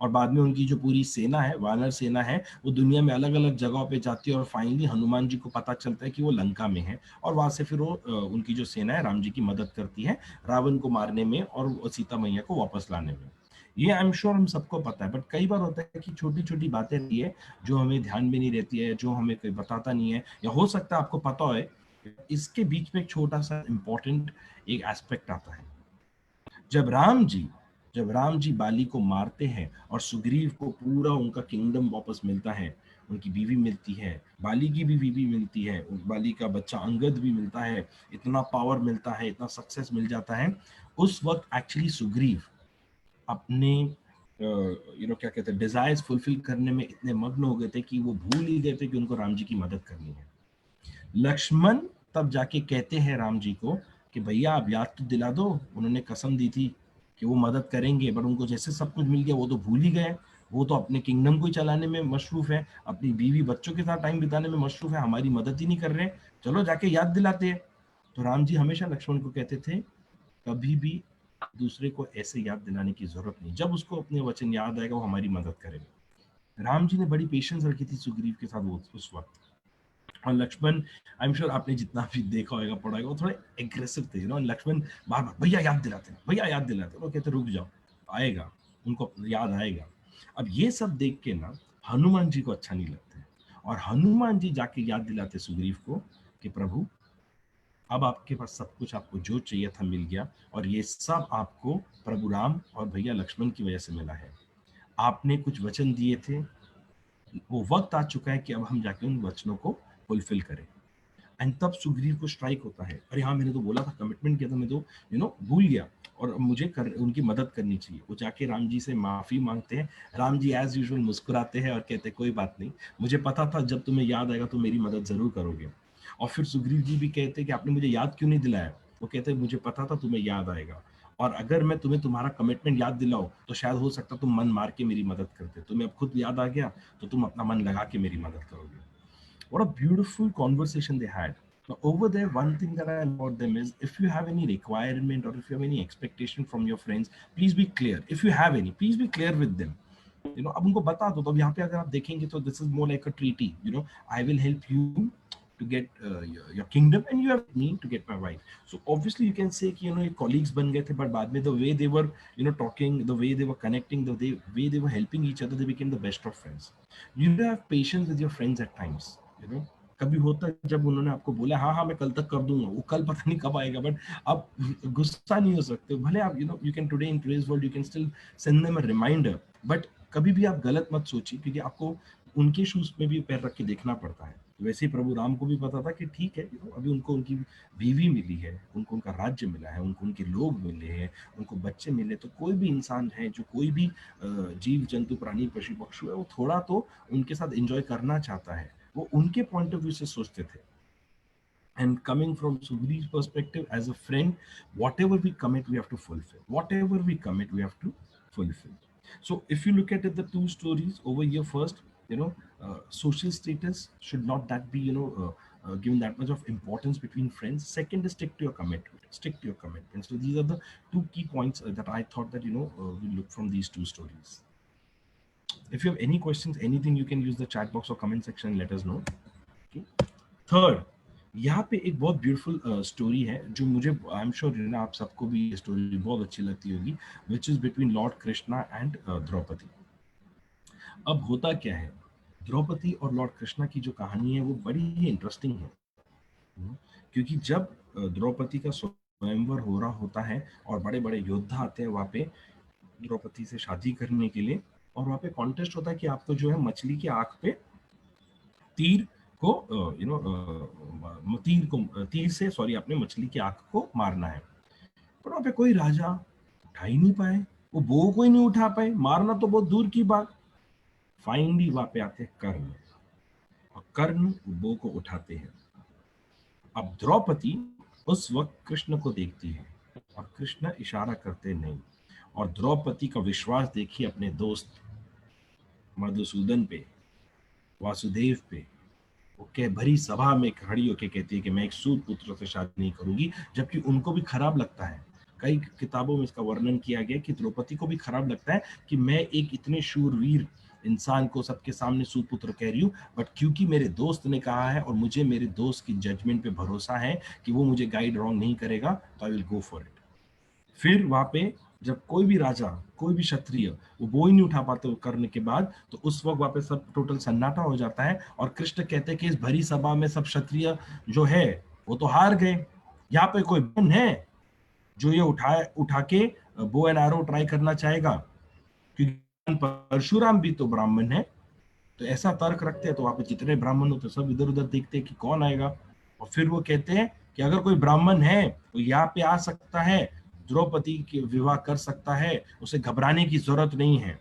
और बाद में उनकी जो पूरी सेना है, वानर सेना है, वो दुनिया में अलग अलग जगहों पे जाती है और फाइनली हनुमान जी को पता चलता है कि वो लंका में है और वहां से फिर वो उनकी जो सेना है राम जी की मदद करती है रावण को मारने में और सीता मैया को वापस लाने में। ये आई एम श्योर हम सबको पता है, बट कई बार होता है कि छोटी छोटी बातें रहती है जो हमें ध्यान में नहीं रहती है, जो हमें कोई बताता नहीं है, या हो सकता है आपको पता है। इसके बीच में एक छोटा सा इंपॉर्टेंट एक एस्पेक्ट आता है। जब राम जी जब राम जी बाली को मारते हैं और सुग्रीव को पूरा उनका किंगडम वापस मिलता है, उनकी बीवी मिलती है, बाली की भी बीवी मिलती है, बाली का बच्चा अंगद भी मिलता है, इतना पावर मिलता है, इतना सक्सेस मिल जाता है। उस वक्त एक्चुअली सुग्रीव अपने क्या कहते हैं डिजायर्स फुलफिल करने में इतने मग्न हो गए थे कि वो भूल ही गए थे कि उनको राम जी की मदद करनी है। लक्ष्मण तब जाके कहते हैं राम जी को कि भैया आप याद तो दिला दो, उन्होंने कसम दी थी कि वो मदद करेंगे, बट उनको जैसे सब कुछ मिल गया वो तो भूल ही गए। वो तो अपने किंगडम को ही चलाने में मशरूफ है, अपनी बीवी बच्चों के साथ टाइम बिताने में मशरूफ है, हमारी मदद ही नहीं कर रहे। चलो जाके याद दिलाते हैं। तो राम जी हमेशा लक्ष्मण को कहते थे कभी भी दूसरे को ऐसे याद दिलाने की जरूरत नहीं, जब उसको अपने वचन याद आएगा वो हमारी मदद करेगा। राम जी ने बड़ी पेशेंस रखी थी सुग्रीव के साथ वो उस वक्त। और लक्ष्मण, आई एम श्योर आपने जितना भी देखा होगा पढ़ा होगा, वो थोड़े एग्रेसिव थे, लक्ष्मण बार बार भैया याद दिलाते हैं, भैया याद दिलाते हैं, वो कहते रुक जाओ, आएगा, उनको याद आएगा। अब ये सब देख के ना हनुमान जी को अच्छा नहीं लगता है और हनुमान जी जाके याद दिलाते सुग्रीव को कि प्रभु अब आपके पास सब कुछ, आपको जो चाहिए था मिल गया और ये सब आपको प्रभु राम और भैया लक्ष्मण की वजह से मिला है। आपने कुछ वचन दिए थे, वो वक्त आ चुका है कि अब हम जाके उन वचनों को फुलफिल करें। एंड तब सुग्रीव को स्ट्राइक होता है, अरे हाँ मैंने तो बोला था, कमिटमेंट किया था, मैं तो भूल गया और मुझे उनकी मदद करनी चाहिए। वो जाके राम जी से माफी मांगते हैं। राम जी एज यूजुअल मुस्कुराते हैं और कहते हैं कोई बात नहीं, मुझे पता था जब तुम्हें याद आएगा तो मेरी मदद जरूर करोगे। और फिर सुग्रीव जी भी कहते हैं कि आपने मुझे याद क्यों नहीं दिलाया? वो कहते हैं मुझे पता था तुम्हें याद आएगा, और अगर मैं तुम्हें तुम्हारा कमिटमेंट याद दिलाऊं तो शायद हो सकता तुम मन मार के मेरी मदद करते, तुम्हें अब खुद याद आ गया तो तुम अपना मन लगा के मेरी मदद करोगे। What a beautiful conversation they had. Now, over there, one thing that I love about them is if you have any requirement or if you have any expectation from your friends, please be clear. If you have any, please be clear with them. अब उनको बता दो। तो अब यहाँ पे अगर आप देखेंगे तो this is more like a treaty, I will help you to get your kingdom and you have me to get my wife. So obviously you can say कि colleagues बन गए थे, but बाद में the way they were talking, the way they were connecting, way they were helping each other, they became the best of friends. You need to have patience with your friends at times. कभी होता है जब उन्होंने आपको बोला हाँ हाँ मैं कल तक कर दूंगा, वो कल पता नहीं कब आएगा, बट आप गुस्सा नहीं हो सकते भले आप you can today in today's world you can still send them a reminder, but कभी भी आप गलत मत सोचिए क्योंकि आपको उनके शूज में भी पैर रख के देखना पड़ता है। वैसे ही प्रभु राम को भी पता था कि ठीक है, अभी उनको उनकी बीवी मिली है, उनको उनका राज्य मिला है, उनको उनके लोग मिले हैं, उनको बच्चे मिले, तो कोई भी इंसान है जो कोई भी जीव जंतु प्राणी पशु पक्षी है वो थोड़ा तो उनके साथ एंजॉय करना चाहता है, वो उनके पॉइंट ऑफ व्यू से सोचते थे। And coming from Sugri's perspective as a friend, whatever we commit, we have to fulfill. Whatever we commit, we have to fulfill. So if you look at it, the two stories over here, first, social status should not that be, given that much of importance between friends. Second is stick to your commitment. Stick to your commitment. So these are the two key points that I thought that we look from these two stories. If you have any questions, anything, you can use the chat box or comment section and let us know. Okay. Third, यहाँ पे एक बहुत ब्यूटीफुल स्टोरी है जो मुझे, आई एम श्योर ना आप सबको भी ये स्टोरी बहुत अच्छी लगती होगी, which is between lord Krishna and Draupadi. अब होता क्या है, द्रौपदी और लॉर्ड कृष्णा की जो कहानी है वो बड़ी ही इंटरेस्टिंग है. क्योंकि जब द्रौपदी का स्वयंवर हो रहा होता है और बड़े बड़े योद्धा आते हैं वहां पे द्रौपदी से शादी करने के लिए, और वहां पे कॉन्टेस्ट होता है कि आपको जो है मछली की आंख पे तीर को तीर से आपने मछली की आंख को मारना है. पर वहां पे कोई राजा उठा ही नहीं पाए, वो बो को ही नहीं उठा पाए, मारना तो बहुत दूर की बात. फाइनली वहां पे आते कर्ण, और कर्ण बो को उठाते हैं. अब द्रौपदी उस वक्त कृष्ण को देखती है और कृष्ण इशारा करते नहीं, और द्रौपदी का विश्वास देखिए अपने दोस्त मधुसूदन पे, वासुदेव पे. वो क्या भरी सभा में खड़ी होकर कहती है कि मैं एक सूत पुत्र से शादी नहीं करूंगी, जबकि उनको भी खराब लगता है. कई किताबों में इसका वर्णन किया गया कि द्रौपदी को भी खराब लगता है कि मैं एक इतने शूरवीर इंसान को सबके सामने सूत पुत्र कह रही हूँ, बट क्योंकि मेरे दोस्त ने कहा है और मुझे मेरे दोस्त की जजमेंट पे भरोसा है कि वो मुझे गाइड रॉन्ग नहीं करेगा, तो I will go for it. फिर वहां पे जब कोई भी राजा, कोई भी क्षत्रिय वो बो ही नहीं उठा पाते करने के बाद, तो उस वक्त वहां पे सब टोटल सन्नाटा हो जाता है, और कृष्ण कहते हैं कि इस भरी सभा में सब क्षत्रिय जो है वो तो हार गए. यहाँ पे कोई ब्राह्मण है जो ये उठा के बो एंड एरो ट्राई करना चाहेगा, क्योंकि परशुराम भी तो ब्राह्मण है. तो ऐसा तर्क रखते हैं, तो वहां पे जितने ब्राह्मण होते सब इधर उधर देखते हैं कि कौन आएगा, और फिर वो कहते हैं कि अगर कोई ब्राह्मण है तो यहाँ पे आ सकता है, द्रौपदी के विवाह कर सकता है, उसे घबराने की जरूरत नहीं है.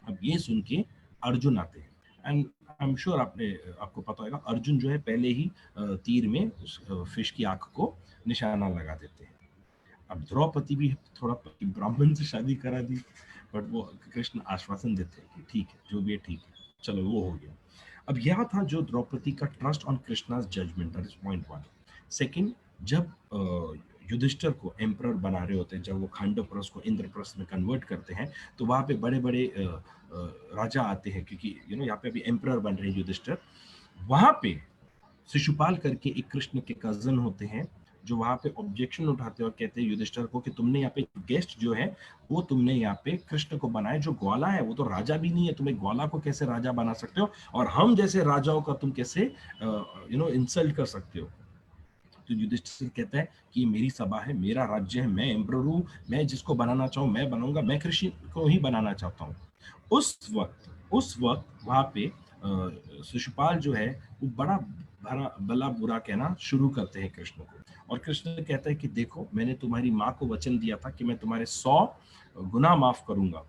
अब ये सुन के अर्जुन आते हैं, एंड आई एम श्योर आपको पता होगा, अर्जुन जो है पहले ही तीर में उस फिश की आंख को निशाना लगा देते हैं. अब द्रौपदी भी थोड़ा ब्राह्मण से शादी करा दी, बट वो कृष्ण आश्वासन देते हैं कि ठीक है, जो भी है ठीक है, चलो वो हो गया. अब यह था जो द्रौपदी का trust on Krishna's judgment, that is point one. Second, जब युधिष्ठिर को एम्परर बना रहे होते हैं, जब वो खांडवप्रस्थ को इंद्रप्रस्थ में कन्वर्ट करते हैं, तो वहां पे बड़े बड़े राजा आते हैं, क्योंकि यहाँ पे अभी एम्परर बन रहे हैं युधिष्ठिर. वहां पे शिशुपाल करके एक कृष्ण के कजन होते हैं, जो वहां पे ऑब्जेक्शन उठाते हैं और कहते हैं युधिष्ठिर को कि तुमने यहाँ पे गेस्ट जो है वो तुमने यहाँ पे कृष्ण को बनाए, जो ग्वाला है वो तो राजा भी नहीं है, तुम्हें ग्वाला को कैसे राजा बना सकते हो, और हम जैसे राजाओं का तुम कैसे इंसल्ट कर सकते हो. तो युधिष्ठिर कहता है कि ये मेरी सभा है, मेरा राज्य है, मैं एम्परर हूँ, मैं जिसको बनाना चाहूँ मैं बनाऊंगा, मैं कृष्ण को ही बनाना चाहता हूँ. उस वक्त वहां पे शिशुपाल जो है वो बड़ा भला बुरा कहना शुरू करते हैं कृष्ण को, और कृष्ण कहता है कि देखो, मैंने तुम्हारी माँ को वचन दिया था कि मैं तुम्हारे 100 गुना माफ करूंगा.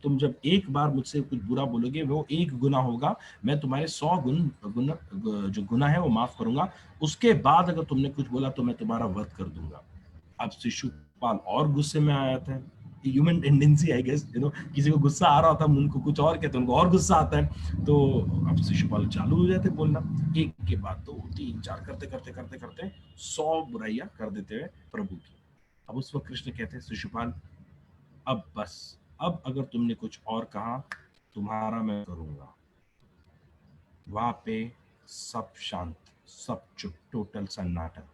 तुम जब एक बार मुझसे कुछ बुरा बोलोगे वो एक गुना होगा, मैं तुम्हारे 100 जो गुना है वो माफ करूंगा. उसके बाद अगर तुमने कुछ बोला तो मैं तुम्हारा वध कर दूंगा. अब शिशुपाल और गुस्से में आया था. ह्यूमन टेंडेंसी आई गेस, किसी को गुस्सा आ रहा होता है, उनको कुछ और कहते हैं, उनको और गुस्सा आता है. तो अब शिशुपाल चालू हो जाते बोलना, एक के बाद 2 3 4 करते करते करते करते 100 बुराइयां कर देते हुए प्रभु की. अब उस वक्त कृष्ण कहते हैं, शिशुपाल अब बस, अब अगर तुमने कुछ और कहा तुम्हारा मैं करूंगा. वहां पे सब शांत, सब चुप, टोटल सन्नाटा.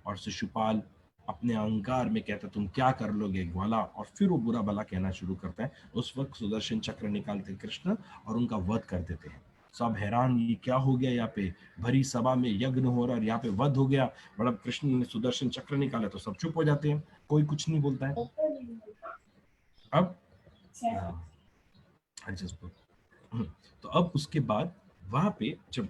और शिशुपाल अपने अहंकार में कहता तुम क्या कर लोगे ग्वाला, और फिर वो बुरा भला कहना शुरू करता है. उस वक्त सुदर्शन चक्र निकालते कृष्ण और उनका वध कर देते हैं. सब हैरान, ये क्या हो गया, यहाँ पे भरी सभा में यज्ञ हो रहा है और यहाँ पे वध हो गया. बड़ा कृष्ण ने सुदर्शन चक्र निकाला तो सब चुप हो जाते हैं, कोई कुछ नहीं बोलता है. अब तो अब उसके बाद वहां पे जब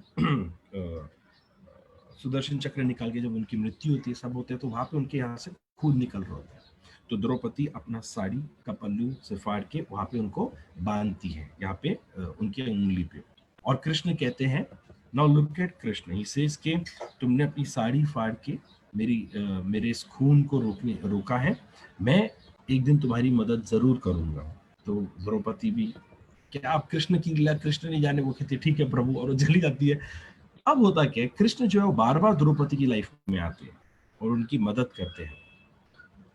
सुदर्शन चक्र निकाल के जब उनकी मृत्यु होती है, सब होते हैं, तो वहां पे उनके यहाँ से खून निकल रहा होता है. तो द्रौपदी अपना साड़ी का पल्लू से फाड़ के वहां पे उनको बांधती है, यहाँ पे उनके उंगली पे. और कृष्ण कहते हैं, now look at Krishna, he says के तुमने अपनी साड़ी फाड़ के मेरे इस खून को रोका है, मैं एक दिन तुम्हारी मदद जरूर करूंगा. तो द्रौपदी भी, क्या आप कृष्ण की लीला कृष्ण नहीं जाने, वो कहती है ठीक है प्रभु, और वो चली जाती है. अब होता क्या है, कृष्ण जो है वो बार बार द्रौपदी की लाइफ में आते हैं और उनकी मदद करते हैं।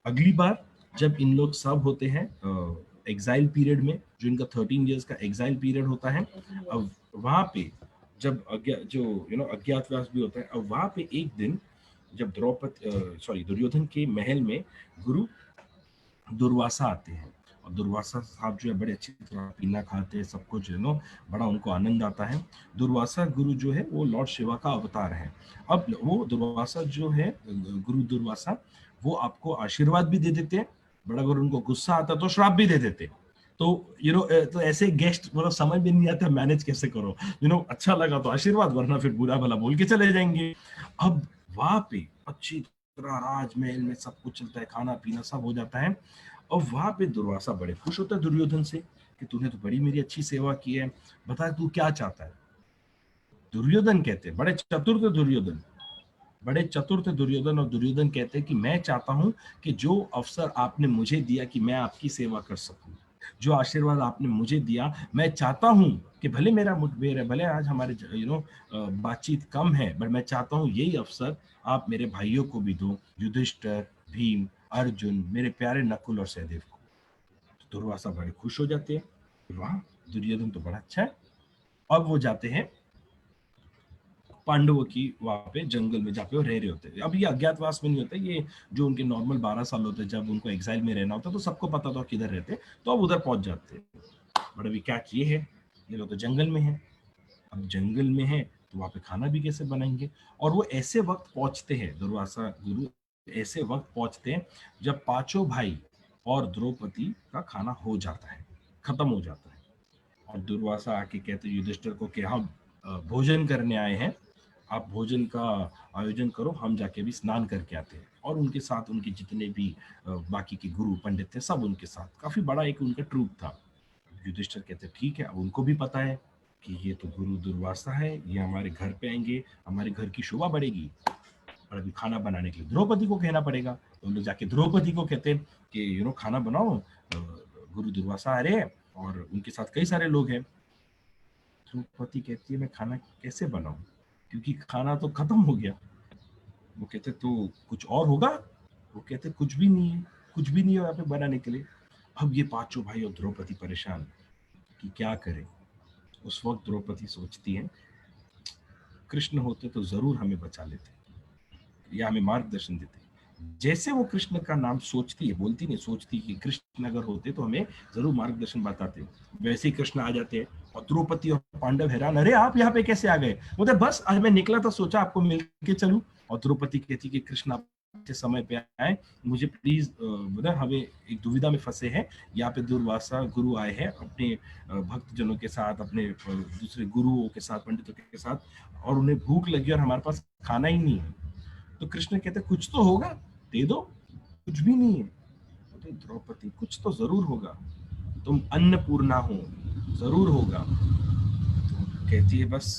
अगली बार जब इन लोग सब होते हैं एग्जाइल पीरियड में, जो इनका 13 इयर्स का एग्जाइल पीरियड होता है, अब वहां पे जब अज्ञातवास भी होता है, अब वहां पे एक दिन जब दुर्योधन के महल में गुरु दुर्वासा आते हैं, और दुर्वासा साहब जो है बड़े अच्छी तरह पीना खाते हैं, सब कुछ बड़ा उनको आनंद आता है। दुर्वासा गुरु जो है वो लॉर्ड शिवा का अवतार है। अब वो दुर्वासा जो है, गुरु दुर्वासा, वो आपको आशीर्वाद भी दे देते हैं, बड़ा अगर उनको गुस्सा आता तो श्राप भी दे देते हैं। तो तो ऐसे गेस्ट मतलब समझ में नहीं आता मैनेज कैसे करो, अच्छा लगा तो आशीर्वाद, वरना फिर बुरा भला बोल के चले जाएंगे। अब वहां पे अच्छी तरह राजमहल में सब कुछ चलता है, खाना पीना सब हो जाता है, और वहां पे दुर्वासा बड़े खुश होता है दुर्योधन से कि तूने तो बड़ी मेरी अच्छी सेवा की है, बता तू क्या चाहता है। दुर्योधन कहते हैं, बड़े चतुर थे दुर्योधन, और दुर्योधन कहते हैं कि मैं चाहता हूं कि जो अवसर आपने मुझे दिया कि मैं आपकी सेवा कर सकूं, जो आशीर्वाद आपने मुझे दिया, मैं चाहता हूं कि भले मेरा मुठभेड़ है, भले आज हमारे बातचीत कम है, बट मैं चाहता हूं यही अवसर आप मेरे भाइयों को भी दो, युधिष्ठिर, भीम, अर्जुन, मेरे प्यारे नकुल और सहदेव को। तो दुर्वासा बड़े खुश हो जाते हैं, वाह दुर्योधन तो बड़ा अच्छा है। अब वो जाते हैं पांडवों की वहां पे जंगल में, जहाँ पे वो रह रहे होते हैं। अब ये अज्ञातवास में नहीं होता, ये जो उनके नॉर्मल 12 साल होते हैं, जब उनको एग्जाइल में रहना होता है तो सबको पता था किधर रहते, तो अब उधर पहुंच जाते हैं। बट अभी कैच ये है, ये लोग तो जंगल में है। अब जंगल में है तो वहां पे खाना भी कैसे बनाएंगे, और वो ऐसे वक्त पहुंचते हैं, दुर्वासा गुरु ऐसे वक्त पहुंचते हैं जब पांचों भाई और द्रौपदी का खाना हो जाता है, खत्म हो जाता है। और दुर्वासा आके कहते युधिष्ठिर को कि हम भोजन करने आए हैं, आप भोजन का आयोजन करो, हम जाके भी स्नान करके आते हैं। और उनके साथ उनके जितने भी बाकी के गुरु पंडित थे, सब उनके साथ, काफी बड़ा एक उनका ट्रूप था। युधिष्ठिर कहते ठीक है, अब उनको भी पता है कि ये तो गुरु दुर्वासा है, ये हमारे घर पे आएंगे, हमारे घर की शोभा बढ़ेगी, और अभी खाना बनाने के लिए द्रौपदी को कहना पड़ेगा। तो उन लोग जाके द्रौपदी को कहते हैं कि खाना बनाओ, गुरु दुर्वासा आ रहे हैं और उनके साथ कई सारे लोग हैं। द्रौपदी कहती है मैं खाना कैसे बनाऊं, क्योंकि खाना तो खत्म हो गया। वो कहते तो कुछ और होगा, वो कहते कुछ भी नहीं है, कुछ भी नहीं है यहाँ पे बनाने के लिए। अब ये पांचों भाई और द्रौपदी परेशान कि क्या करें। उस वक्त द्रौपदी सोचती है कृष्ण होते तो जरूर हमें बचा लेते या हमें मार्गदर्शन देते। जैसे वो कृष्ण का नाम सोचती है, बोलती नहीं, सोचती कि कृष्ण अगर होते तो हमें जरूर मार्गदर्शन बताते, वैसे ही कृष्ण आ जाते हैं। और द्रौपदी और पांडव हैरान, अरे आप यहाँ पे कैसे आ गए। बोलते बस आज मैं निकला था, सोचा आपको मिल के चलूं। और द्रौपदी कहती कि कृष्ण अच्छे समय पे आए, मुझे प्लीज बोला, हमें एक दुविधा में फंसे हैं, यहाँ पे दुर्वासा गुरु आए हैं अपने भक्तजनों के साथ, अपने दूसरे गुरुओं के साथ, पंडितों के साथ, और उन्हें भूख लगी और हमारे पास खाना ही नहीं है। तो कृष्ण कहते कुछ तो होगा, दे दो। कुछ भी नहीं है। तो द्रौपदी कुछ तो जरूर होगा, तुम अन्नपूर्णा हो, जरूर होगा। तो कहती है बस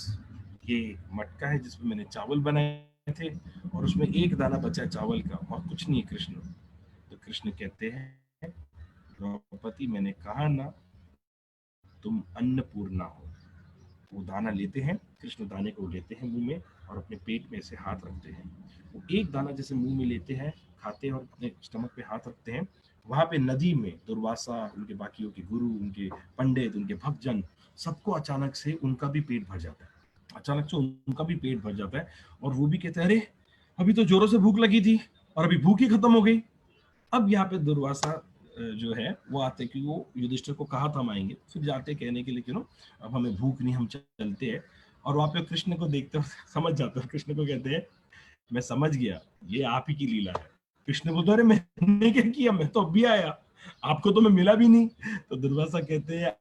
ये मटका है जिसमें मैंने चावल बनाए थे, और उसमें एक दाना बचा चावल का, और कुछ नहीं है कृष्ण। तो कृष्ण कहते हैं द्रौपदी मैंने कहा ना तुम अन्नपूर्णा हो। वो दाना लेते हैं, कृष्ण दाने को लेते हैं मुंह में, और अपने पेट में ऐसे हाथ रखते हैं। वो एक दाना जैसे मुंह में लेते हैं, खाते हैं और अपने स्टमक पे हाथ रखते हैं। वहां पे नदी में दुर्वासा, उनके बाकियों के गुरु, उनके पंडित, उनके भक्तजन, सबको अचानक से उनका भी पेट भर जाता है। अचानक से उनका भी पेट भर जाता है, और वो भी कहते हैं अरे अभी तो जोरों से भूख लगी थी और अभी भूख ही खत्म हो गई। अब यहाँ पे दुर्वासा जो है वो आते, कि वो युधिष्ठिर को कहा था हम आएंगे, फिर जाते कहने के लिए कि अब हमें भूख नहीं, हम चलते हैं। और वहां पे कृष्ण को देखते हो समझ जाते हो, कृष्ण को कहते हैं मैं समझ गया, ये आप ही की लीला है। कृष्ण बोलते अरे मैंने क्या किया, मैं तो अभी आया, आपको तो मैं मिला भी नहीं। तो दुर्वासा कहते हैं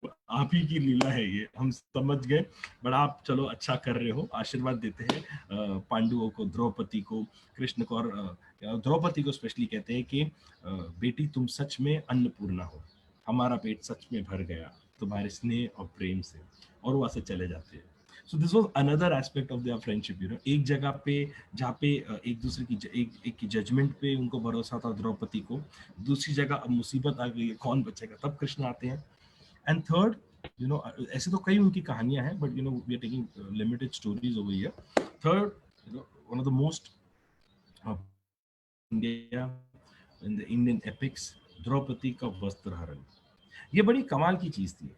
आप ही की लीला है ये, हम समझ गए, बट आप चलो अच्छा कर रहे हो। आशीर्वाद देते हैं पांडवों को, द्रौपदी को, कृष्ण को, और द्रौपदी को स्पेशली कहते हैं कि बेटी तुम सच में अन्नपूर्णा हो, हमारा पेट सच में भर गया तुम्हारे स्नेह और प्रेम से। और वहां से चले जाते हैं। So this was another aspect of their friendship, एक जगह पे जहाँ पे एक दूसरे की एक की जजमेंट पे उनको भरोसा था द्रौपदी को, दूसरी जगह अब मुसीबत आ गई है, कौन बचेगा, तब कृष्ण आते हैं। एंड थर्ड, ऐसे तो कई उनकी कहानियां हैं, but we are taking limited stories over here. Third, one of the most India in the Indian epics, Draupadi का वस्त्र हरण. ये बड़ी कमाल की चीज थी.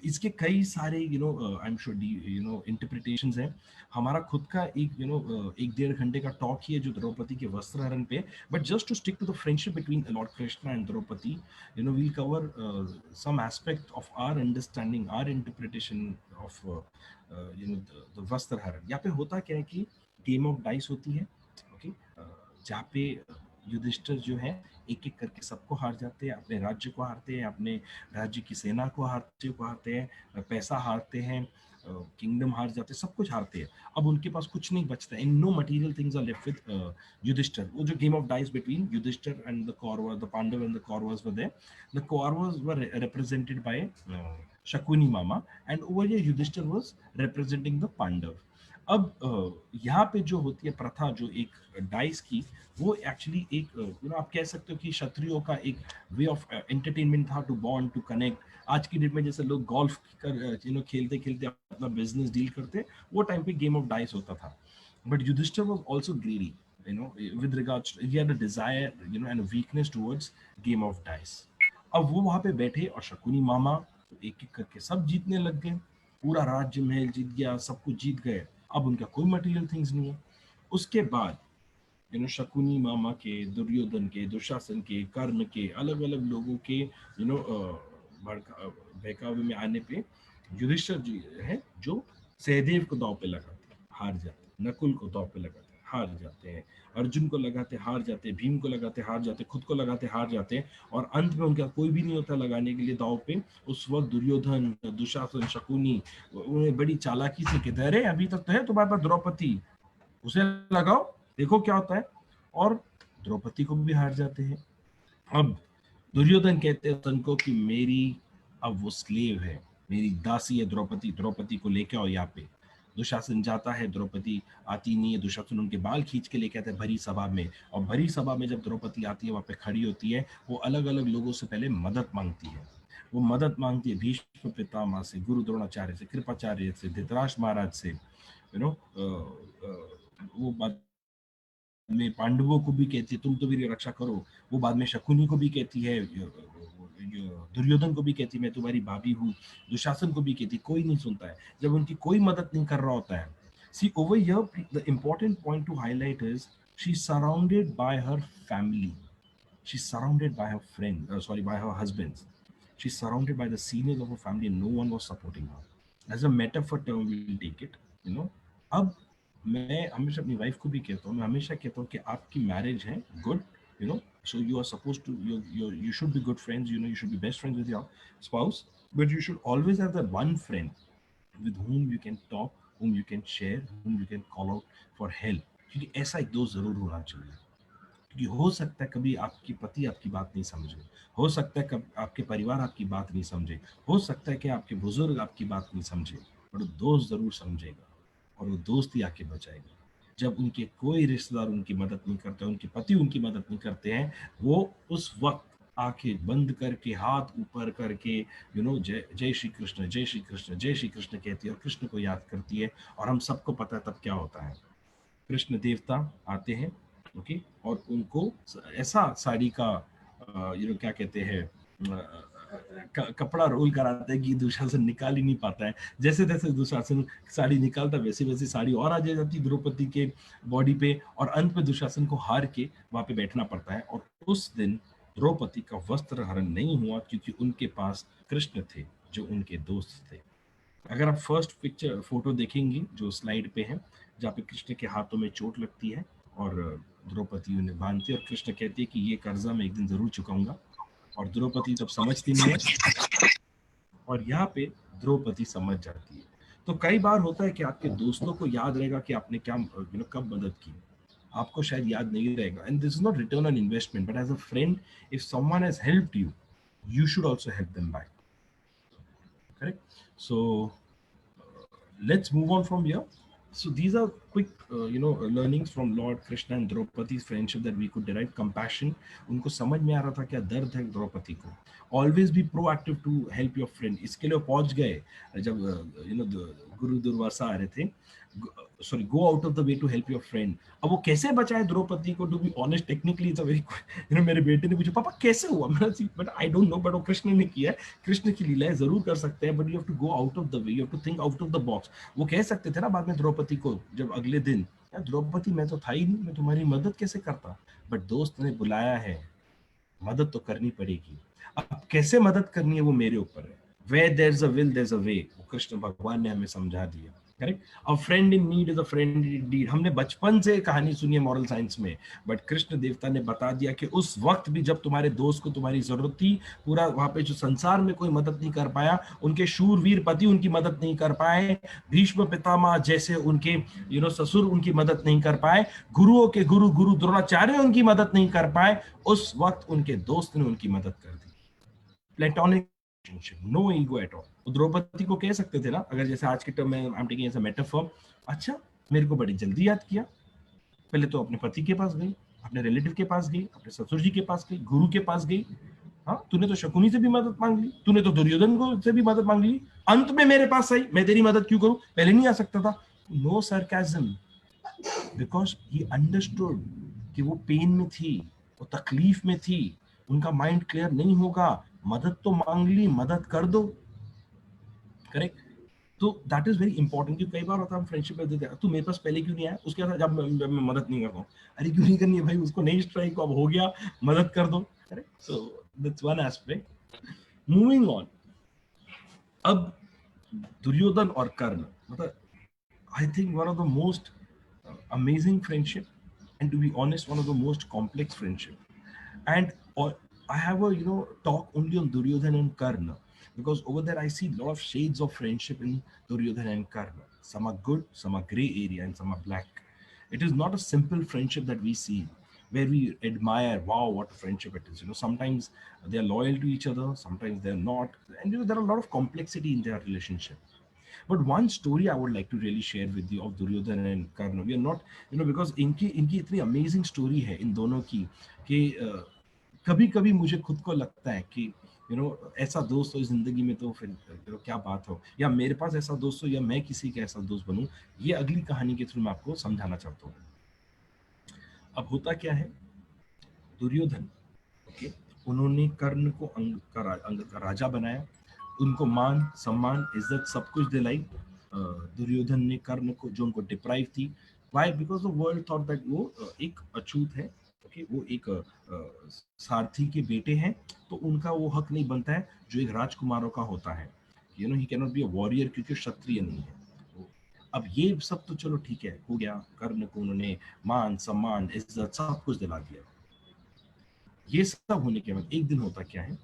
इसके कई सारे आई एम श्योर इंटरप्रिटेशंस हैं. हमारा खुद का एक 1-1.5 घंटे का टॉक ही है जो द्रौपदी के वस्त्र हरण पे. But just to stick to the friendship between lord Krishna and Draupadi, we'll cover some aspect of our understanding, our interpretation of the वस्त्र हरण. यहाँ पे होता क्या है कि गेम ऑफ डाइस होती है, ओके, जहाँ पे युधिष्ठिर जो है एक एक करके सबको हार जाते हैं, अपने राज्य को हारते हैं, अपने राज्य की सेना को हारते हैं, पैसा हारते हैं, किंगडम हार जाते हैं, सब कुछ हारते हैं. अब उनके पास कुछ नहीं बचता, in no material things are left with Yudhishthir. वो जो game of dice between Yudhishthir and the Kaurav, the Pandav and the Kauravas were there. The Kauravas were represented by Shakuni mama, and over here Yudhishthir was representing the Pandav. अब यहाँ पे जो होती है प्रथा, जो एक डाइस की, वो एक्चुअली एक आप कह सकते हो कि क्षत्रियों का एक वे ऑफ एंटरटेनमेंट था, टू बॉन्ड, टू कनेक्ट. आज की डेट में जैसे लोग गोल्फ कर खेलते खेलते अपना बिजनेस डील करते, वो टाइम पे गेम ऑफ डाइस होता था. But Yudhishthir was also greedy, with regards to, he had a desire, and a weakness towards game of dice. अब वो वहां पे बैठे और शकुनी मामा एक एक करके सब जीतने लग गए, पूरा राज्य महल जीत गया, सब कुछ जीत गए. अब उनका कोई मटेरियल थिंग्स नहीं है. उसके बाद शकुनी मामा के, दुर्योधन के, दुशासन के, कर्ण के, अलग अलग लोगों के बहकावे में आने पे युधिष्ठिर जी है जो सहदेव को दांव पे लगाते हैं, हार जाते हैं. नकुल को दांव पे लगाते हैं, हार जाते हैं. अर्जुन को लगाते, हार जाते हैं. भीम को लगाते, हार जाते. खुद को लगाते, हार जाते हैं. और अंत में उनका कोई भी नहीं होता लगाने के लिए दांव पे. उस वक्त दुर्योधन, दुशासन, शकुनी उन्हें बड़ी चालाकी से कहते हैं, अरे अभी तक तो है तुम्हारे पास द्रौपदी, उसे लगाओ, देखो क्या होता है. और द्रौपदी को भी हार जाते हैं. अब दुर्योधन कहते हैं सन को कि मेरी अब वो स्लेव है, मेरी दासी है द्रौपदी, द्रौपदी को लेके आओ यहाँ पे. दुशासन जाता है, द्रौपदी आती नहीं है. दुशासन उनके बाल खींच के लेके आते हैं भरी सभा में. और भरी सभा में जब द्रौपदी आती है, वहां पे खड़ी होती है, वो अलग अलग लोगों से पहले मदद मांगती है. वो मदद मांगती है भीष्म पितामह से, गुरु द्रोणाचार्य से, कृपाचार्य से, धृतराष्ट्र महाराज से. वो बात में पांडवों को भी कहती है तुम तो मेरी रक्षा करो. वो बाद में शकुनी को भी कहती है, दुर्योधन को भी कहती है मैं तुम्हारी भाभी हूँ. दुशासन को भी कहती, कोई नहीं सुनता है जब उनकी कोई मदद नहीं कर रहा होता है. See over here the important point to highlight is she is surrounded by her family, she is surrounded by her friend, sorry, by her husbands. She is surrounded by the seniors of her family, no one was supporting her. As a metaphor term we will take it. अब मैं हमेशा अपनी वाइफ को भी कहता हूँ, मैं हमेशा कहता हूँ कि आपकी मैरिज है good, so you are supposed to, you should be good friends, you should be best friends with your spouse, but you should always have that one friend with whom you can talk, whom you can share, whom you can call out for help. क्योंकि ऐसा एक दोस्त जरूर होना चाहिए. क्योंकि हो सकता है कभी आपकी पति आपकी बात नहीं समझे, हो सकता है कभी आपके परिवार आपकी बात नहीं समझे, हो सकता है कि आपके बुजुर्ग आपकी बात नहीं समझे, पर वो दोस्त जरूर समझेगा. और वो दोस्त ही आके बचाएगा. जब उनके कोई रिश्तेदार उनकी मदद नहीं करते, उनके पति उनकी मदद नहीं करते हैं, वो उस वक्त आंखें बंद करके, हाथ ऊपर करके, जय जय श्री कृष्ण, जय श्री कृष्ण, जय श्री कृष्ण कहती है और कृष्ण को याद करती है. और हम सबको पता है तब क्या होता है. कृष्ण देवता आते हैं, ओके, और उनको ऐसा साड़ी का क्या कहते हैं, कपड़ा रोल कराता है कि दुशासन निकाल ही नहीं पाता है. जैसे तैसे दुशासन साड़ी निकालता, वैसे वैसे साड़ी और आ जाती द्रौपदी के बॉडी पे. और अंत में दुशासन को हार के वहां पे बैठना पड़ता है. और उस दिन द्रौपदी का वस्त्र हरण नहीं हुआ क्योंकि उनके पास कृष्ण थे जो उनके दोस्त थे. अगर आप फर्स्ट पिक्चर फोटो देखेंगे जो स्लाइड पे है, जहाँ पे कृष्ण के हाथों में चोट लगती है और द्रौपदी उन्हें बांधती है और कृष्ण कहती है कि ये कर्जा मैं एक दिन जरूर चुकाऊंगा. और द्रौपदी तब समझती नहीं है, और यहाँ पे द्रौपदी समझ जाती है. तो कई बार होता है कि आपके दोस्तों को याद रहेगा कि आपने क्या कब मदद की, आपको शायद याद नहीं रहेगा. And this is not return on investment, but as a friend, if someone has helped you, you should also help them back. Correct? So let's move on from here. So these are quick, learnings from Lord Krishna and Draupadi's friendship that we could derive. Compassion, उनको समझ में आ रहा था क्या दर्द है द्रौपदी को. Always be proactive to help your friend. इसके लिए वो पहुंच गए जब गुरु दुर्वासा आ रहे थे. Sorry, go out of the way to help your friend. अब वो कैसे बचाए द्रौपदी को? To be honest, technically it's a very, मेरे बेटे ने पूछा पापा कैसे हुआ, मैंने but I don't know, but वो कृष्ण ने किया है. कृष्ण की लीलाएं जरूर कर सकते हैं, but you have to go out of the way, you have to think out of the box. वो कह सकते थे ना बाद में द्रौपदी को, जब अगले दिन, यार द्रौपदी मैं तो था ही नहीं, मैं तुम्हारी मदद कैसे करता, बट दोस्त ने बुलाया है, मदद तो करनी पड़ेगी. अब कैसे मदद करनी है वो मेरे ऊपर है. Where there's a will, there's a way. वो कृष्ण भगवान ने हमें समझा दिया. Correct. A friend in need is a friend Indeed. हमने बचपन से कहानी सुनी है मॉरल साइंस में, बट कृष्ण देवता ने बता दिया कि उस वक्त भी जब तुम्हारे दोस्त को तुम्हारी जरूरत थी, पूरा वहां पे जो संसार में कोई मदद नहीं कर पाया, उनके शूरवीर पति उनकी मदद नहीं कर पाए, भीष्म पितामह जैसे उनके ससुर उनकी मदद नहीं कर पाए, गुरुओं के गुरु गुरु द्रोणाचार्य उनकी मदद नहीं कर पाए, उस वक्त उनके दोस्त ने उनकी मदद कर दी. Platonic relationship, no ego at all. Draupadi को कह सकते थे ना, अगर जैसे आज के टर्म में I am taking as a metaphor, अच्छा मेरे को बड़ी जल्दी याद किया, पहले तो अपने पति के पास गई, अपने रिलेटिव के पास गई, अपने ससुर जी के पास गई, गुरु के पास गई. हाँ, तूने तो शकुनी से भी मदद मांग ली, तूने तो दुर्योधन को से भी मदद मांग ली, अंत में मेरे पास आई, मैं तेरी मदद क्यों करूं, पहले नहीं आ सकता था. No sarcasm, because he understood कि वो पेन में थी, वो तकलीफ में थी, उनका माइंड क्लियर नहीं होगा, मदद तो मांग ली, मदद कर दो. करेक्ट. तो दैट इज वेरी इंपॉर्टेंट. कि कई बार होता है फ्रेंडशिप में देते हैं, तू मेरे पास पहले क्यों नहीं आया, उसके बाद जब मैं मदद नहीं करता हूँ, अरे क्यों नहीं करनी है भाई, उसको नहीं स्ट्राइक, अब हो गया, मदद कर दो. Correct. So that's one aspect. Moving on. अब दुर्योधन और कर्ण, मतलब I think one of the most amazing friendship, and to be honest one of the most complex friendship. And I have a talk only on Duryodhan and Karna, because over there I see a lot of shades of friendship in Duryodhan and Karna. Some are good, some are gray area, and some are black. It is not a simple friendship that we see where we admire, wow, what a friendship it is. Sometimes they are loyal to each other, sometimes they are not, and there are a lot of complexity in their relationship. But one story I would like to really share with you of Duryodhan and Karna. We are not, because इनकी इनकी इतनी amazing story है इन दोनों की, कि कभी कभी मुझे खुद को लगता है कि ऐसा दोस्त हो जिंदगी में तो फिर क्या बात हो, या मेरे पास ऐसा दोस्त हो, या मैं किसी का ऐसा दोस्त बनूं. ये अगली कहानी के थ्रू मैं आपको समझाना चाहता हूँ. अब होता क्या है, दुर्योधन, ओके, उन्होंने कर्ण को अंग का राजा बनाया, उनको मान सम्मान इज्जत सब कुछ दिलाई. दुर्योधन ने कर्ण को, जो उनको डिप्राइव थी, why, because the world thought that वो एक अछूत है, ओके, वो एक सारथी के बेटे हैं, तो उनका वो हक नहीं बनता है जो एक राजकुमारों का होता है. He can not be a warrior, क्योंकि क्षत्रिय नहीं है. अब ये सब तो चलो ठीक है, हो गया, कर्ण को उन्होंने मान सम्मान इज्जत सब कुछ दिला दिया. ये सब होने के बाद एक दिन होता क्या है,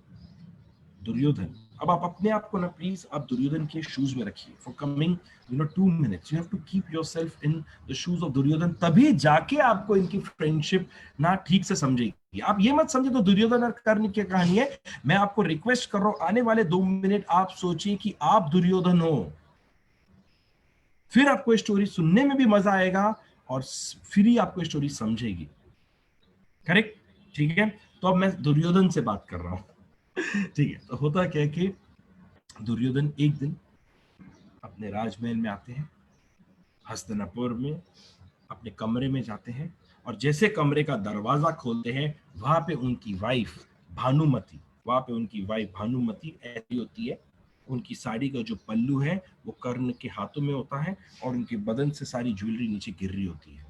दुर्योधन, अब आप अपने आप को ना प्लीज आप दुर्योधन के शूज में रखिए for coming 2 minutes. You have to keep yourself in the shoes of Duryodhan, तभी जाके आपको इनकी फ्रेंडशिप ना ठीक से समझेगी. आप ये मत समझे तो दुर्योधन और कर्ण की कहानी है. मैं आपको रिक्वेस्ट कर रहा हूं, आने वाले 2 मिनट आप सोचिए कि आप दुर्योधन हो, फिर आपको स्टोरी सुनने में भी मजा आएगा और फिर ही आपको स्टोरी समझेगी. करेक्ट. ठीक है. तो अब मैं दुर्योधन से बात कर रहा हूं. ठीक है. तो होता क्या है कि दुर्योधन एक दिन अपने राजमहल में आते हैं, हस्तिनापुर में अपने कमरे में जाते हैं, और जैसे कमरे का दरवाजा खोलते हैं, वहां पे उनकी वाइफ भानुमति, ऐसी होती है, उनकी साड़ी का जो पल्लू है वो कर्ण के हाथों में होता है, और उनके बदन से सारी ज्वेलरी नीचे गिर रही होती है.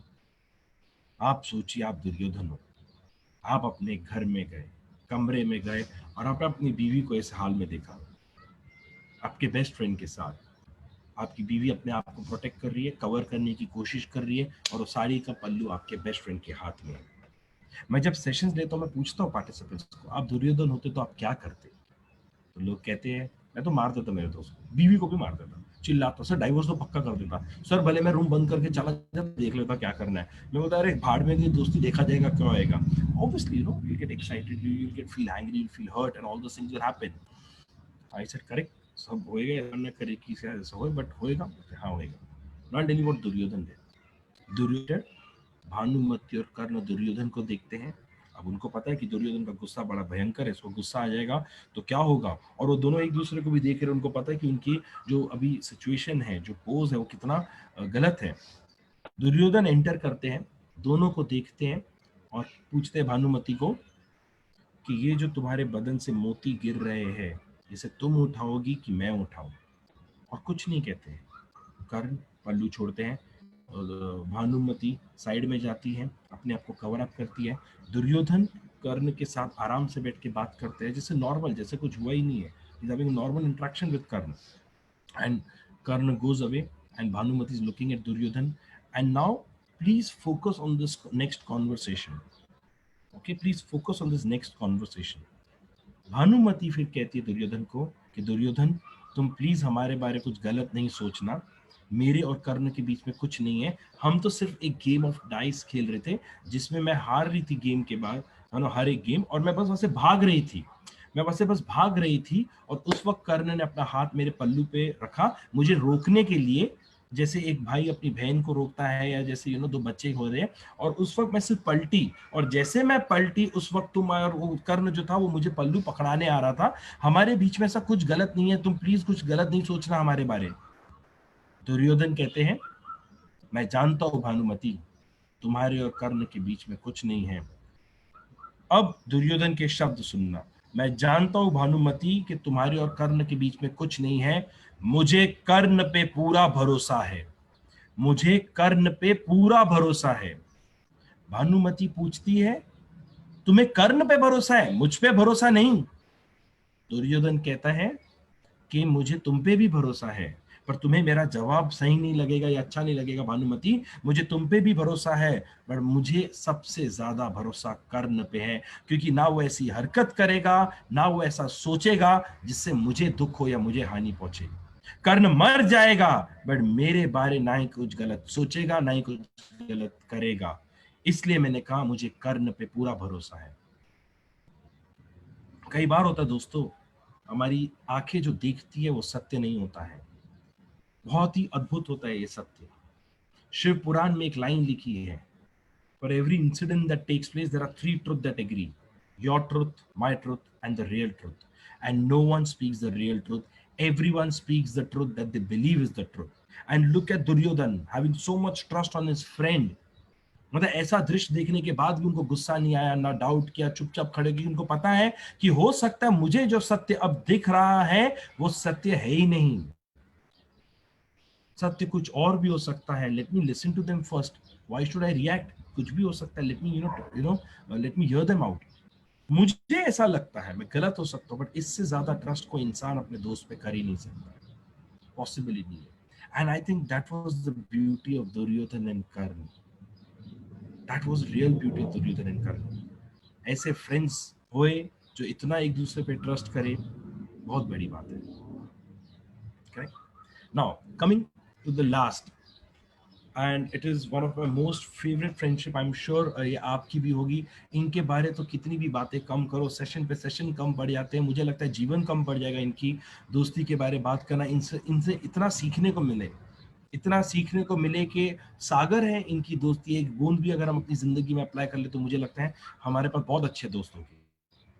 आप सोचिए, आप दुर्योधन हो, आप अपने घर में गए, कमरे में गए, और आपने अपनी बीवी को इस हाल में देखा, आपके बेस्ट फ्रेंड के साथ. आपकी बीवी अपने आप को प्रोटेक्ट कर रही है, कवर करने की कोशिश कर रही है, और वो साड़ी का पल्लू आपके बेस्ट फ्रेंड के हाथ में है. मैं जब सेशंस लेता हूँ, मैं पूछता हूँ पार्टिसिपेंट्स को, आप दुर्योधन होते तो आप क्या करते. तो लोग कहते हैं, मैं तो मार देता मेरे दोस्त को, बीवी को भी मार देता, चिल्लाता, सर डाइवोर्स तो पक्का कर देता, सर भले मैं रूम बंद करके चला जाता, देख लेता क्या करना है. मैं बोलता, अरे भाड़ में दोस्ती, देखा जाएगा क्या होएगा. Obviously you get excited, you get feel angry, you feel hurt, and all those things will happen. I said correct, सब होएगा, ऐसा ना करे कि ऐसा हो, बट होएगा, हाँ होएगा. Not telling what Duryodhan did. Duryodhan, Bhanumati और कर्ण दुर्योधन को देखते हैं। अब उनको पता है कि दुर्योधन का गुस्सा बड़ा भयंकर है, इसको गुस्सा आ जाएगा तो क्या होगा, और वो दोनों एक दूसरे को भी देख रहे हैं। उनको पता है कि उनकी जो अभी सिचुएशन है, जो पोज है, वो कितना गलत है। दुर्योधन एंटर करते हैं, दोनों को देखते हैं और पूछते हैं भानुमति को कि ये जो तुम्हारे बदन से मोती गिर रहे हैं, इसे तुम उठाओगी कि मैं उठाऊं? और कुछ नहीं कहते हैं। कर्ण पल्लू छोड़ते हैं, भानुमति साइड में जाती है, अपने आप को कवर अप करती है। दुर्योधन कर्ण के साथ आराम से बैठ के बात करते हैं, जैसे नॉर्मल, जैसे कुछ हुआ ही नहीं है। Is having normal interaction with Karna, and Karna goes away and Bhanumati is looking at Duryodhan. And now please focus on this next conversation. Okay, please focus on this next conversation. Bhanumati फिर कहती है दुर्योधन को कि दुर्योधन, तुम प्लीज हमारे बारे कुछ गलत नहीं सोचना, मेरे और कर्ण के बीच में कुछ नहीं है। हम तो सिर्फ एक गेम ऑफ डाइस खेल रहे थे, जिसमें मैं हार रही थी गेम के बाद, हर एक गेम, और मैं बस वहां से भाग रही थी। मैं वहां से बस भाग रही थी और उस वक्त कर्ण ने अपना हाथ मेरे पल्लू पे रखा, मुझे रोकने के लिए, जैसे एक भाई अपनी बहन को रोकता है, या जैसे दो बच्चे हो रहे हैं। और उस वक्त मैं सिर्फ पलटी, और जैसे मैं पलटी उस वक्त तुम, और वो कर्ण जो था वो मुझे पल्लू पकड़ाने आ रहा था। हमारे बीच में ऐसा कुछ गलत नहीं है, तुम प्लीज कुछ गलत नहीं सोचना हमारे बारे। दुर्योधन कहते हैं, मैं जानता हूं भानुमति, तुम्हारे और कर्ण के बीच में कुछ नहीं है। अब दुर्योधन के शब्द सुनना, मैं जानता हूं भानुमति कि तुम्हारे और कर्ण के बीच में कुछ नहीं है, मुझे कर्ण पे पूरा भरोसा है, मुझे कर्ण पे पूरा भरोसा है। भानुमति पूछती है, तुम्हें कर्ण पे भरोसा है, मुझ पे भरोसा नहीं? दुर्योधन कहता है कि मुझे तुम पे भी भरोसा है, पर तुम्हें मेरा जवाब सही नहीं लगेगा या अच्छा नहीं लगेगा भानुमति, मुझे तुम पे भी भरोसा है, पर मुझे सबसे ज्यादा भरोसा कर्ण पे है, क्योंकि ना वो ऐसी हरकत करेगा, ना वो ऐसा सोचेगा जिससे मुझे दुख हो या मुझे हानि पहुंचे। कर्ण मर जाएगा, बट मेरे बारे ना ही कुछ गलत सोचेगा, ना ही कुछ गलत करेगा। इसलिए मैंने कहा मुझे कर्ण पे पूरा भरोसा है। कई बार होता है दोस्तों, हमारी आंखें जो देखती है वो सत्य नहीं होता है। बहुत ही अद्भुत होता है ये सत्य। शिव पुराण में एक लाइन लिखी है, for every incident that takes place there are three truth that agree, your truth, my truth and the real truth, and no one speaks the real truth, everyone speaks the truth that they believe is the truth. And look at Duryodhan having so much trust on his friend. मतलब ऐसा दृश्य देखने के बाद भी उनको गुस्सा नहीं आया, ना डाउट किया, चुपचाप खड़े, क्योंकि उनको पता है कि हो सकता है मुझे जो सत्य अब दिख रहा है वो सत्य है ही नहीं, सत्य कुछ और भी हो सकता है। Let me listen to them first, why should I react, कुछ भी हो सकता है, let me let me hear them out. मुझे ऐसा लगता है, मैं गलत हो सकता हूँ, बट इससे ज्यादा ट्रस्ट कोई इंसान अपने दोस्त पे कर ही नहीं सकता, पॉसिबल ही नहीं है। And I think that was the beauty of Duryodhan and Karna, that was real beauty of Duryodhan and Karna. ऐसे फ्रेंड्स हुए जो इतना एक दूसरे पे ट्रस्ट करे, बहुत बड़ी बात है। Correct. Now coming to the last, and it is one of my most favourite friendship, I am sure ये आपकी भी होगी। इनके बारे तो कितनी भी बातें कम करो, सेशन पे सेशन कम पड़ जाते हैं, मुझे लगता है जीवन कम पड़ जाएगा इनकी दोस्ती के बारे बात करना। इनसे इनसे इतना सीखने को मिले, इतना सीखने को मिले कि सागर है इनकी दोस्ती, एक बूंद भी अगर हम अपनी जिंदगी में अप्लाई कर ले तो मुझे लगता है हमारे पास बहुत अच्छे दोस्त होंगे।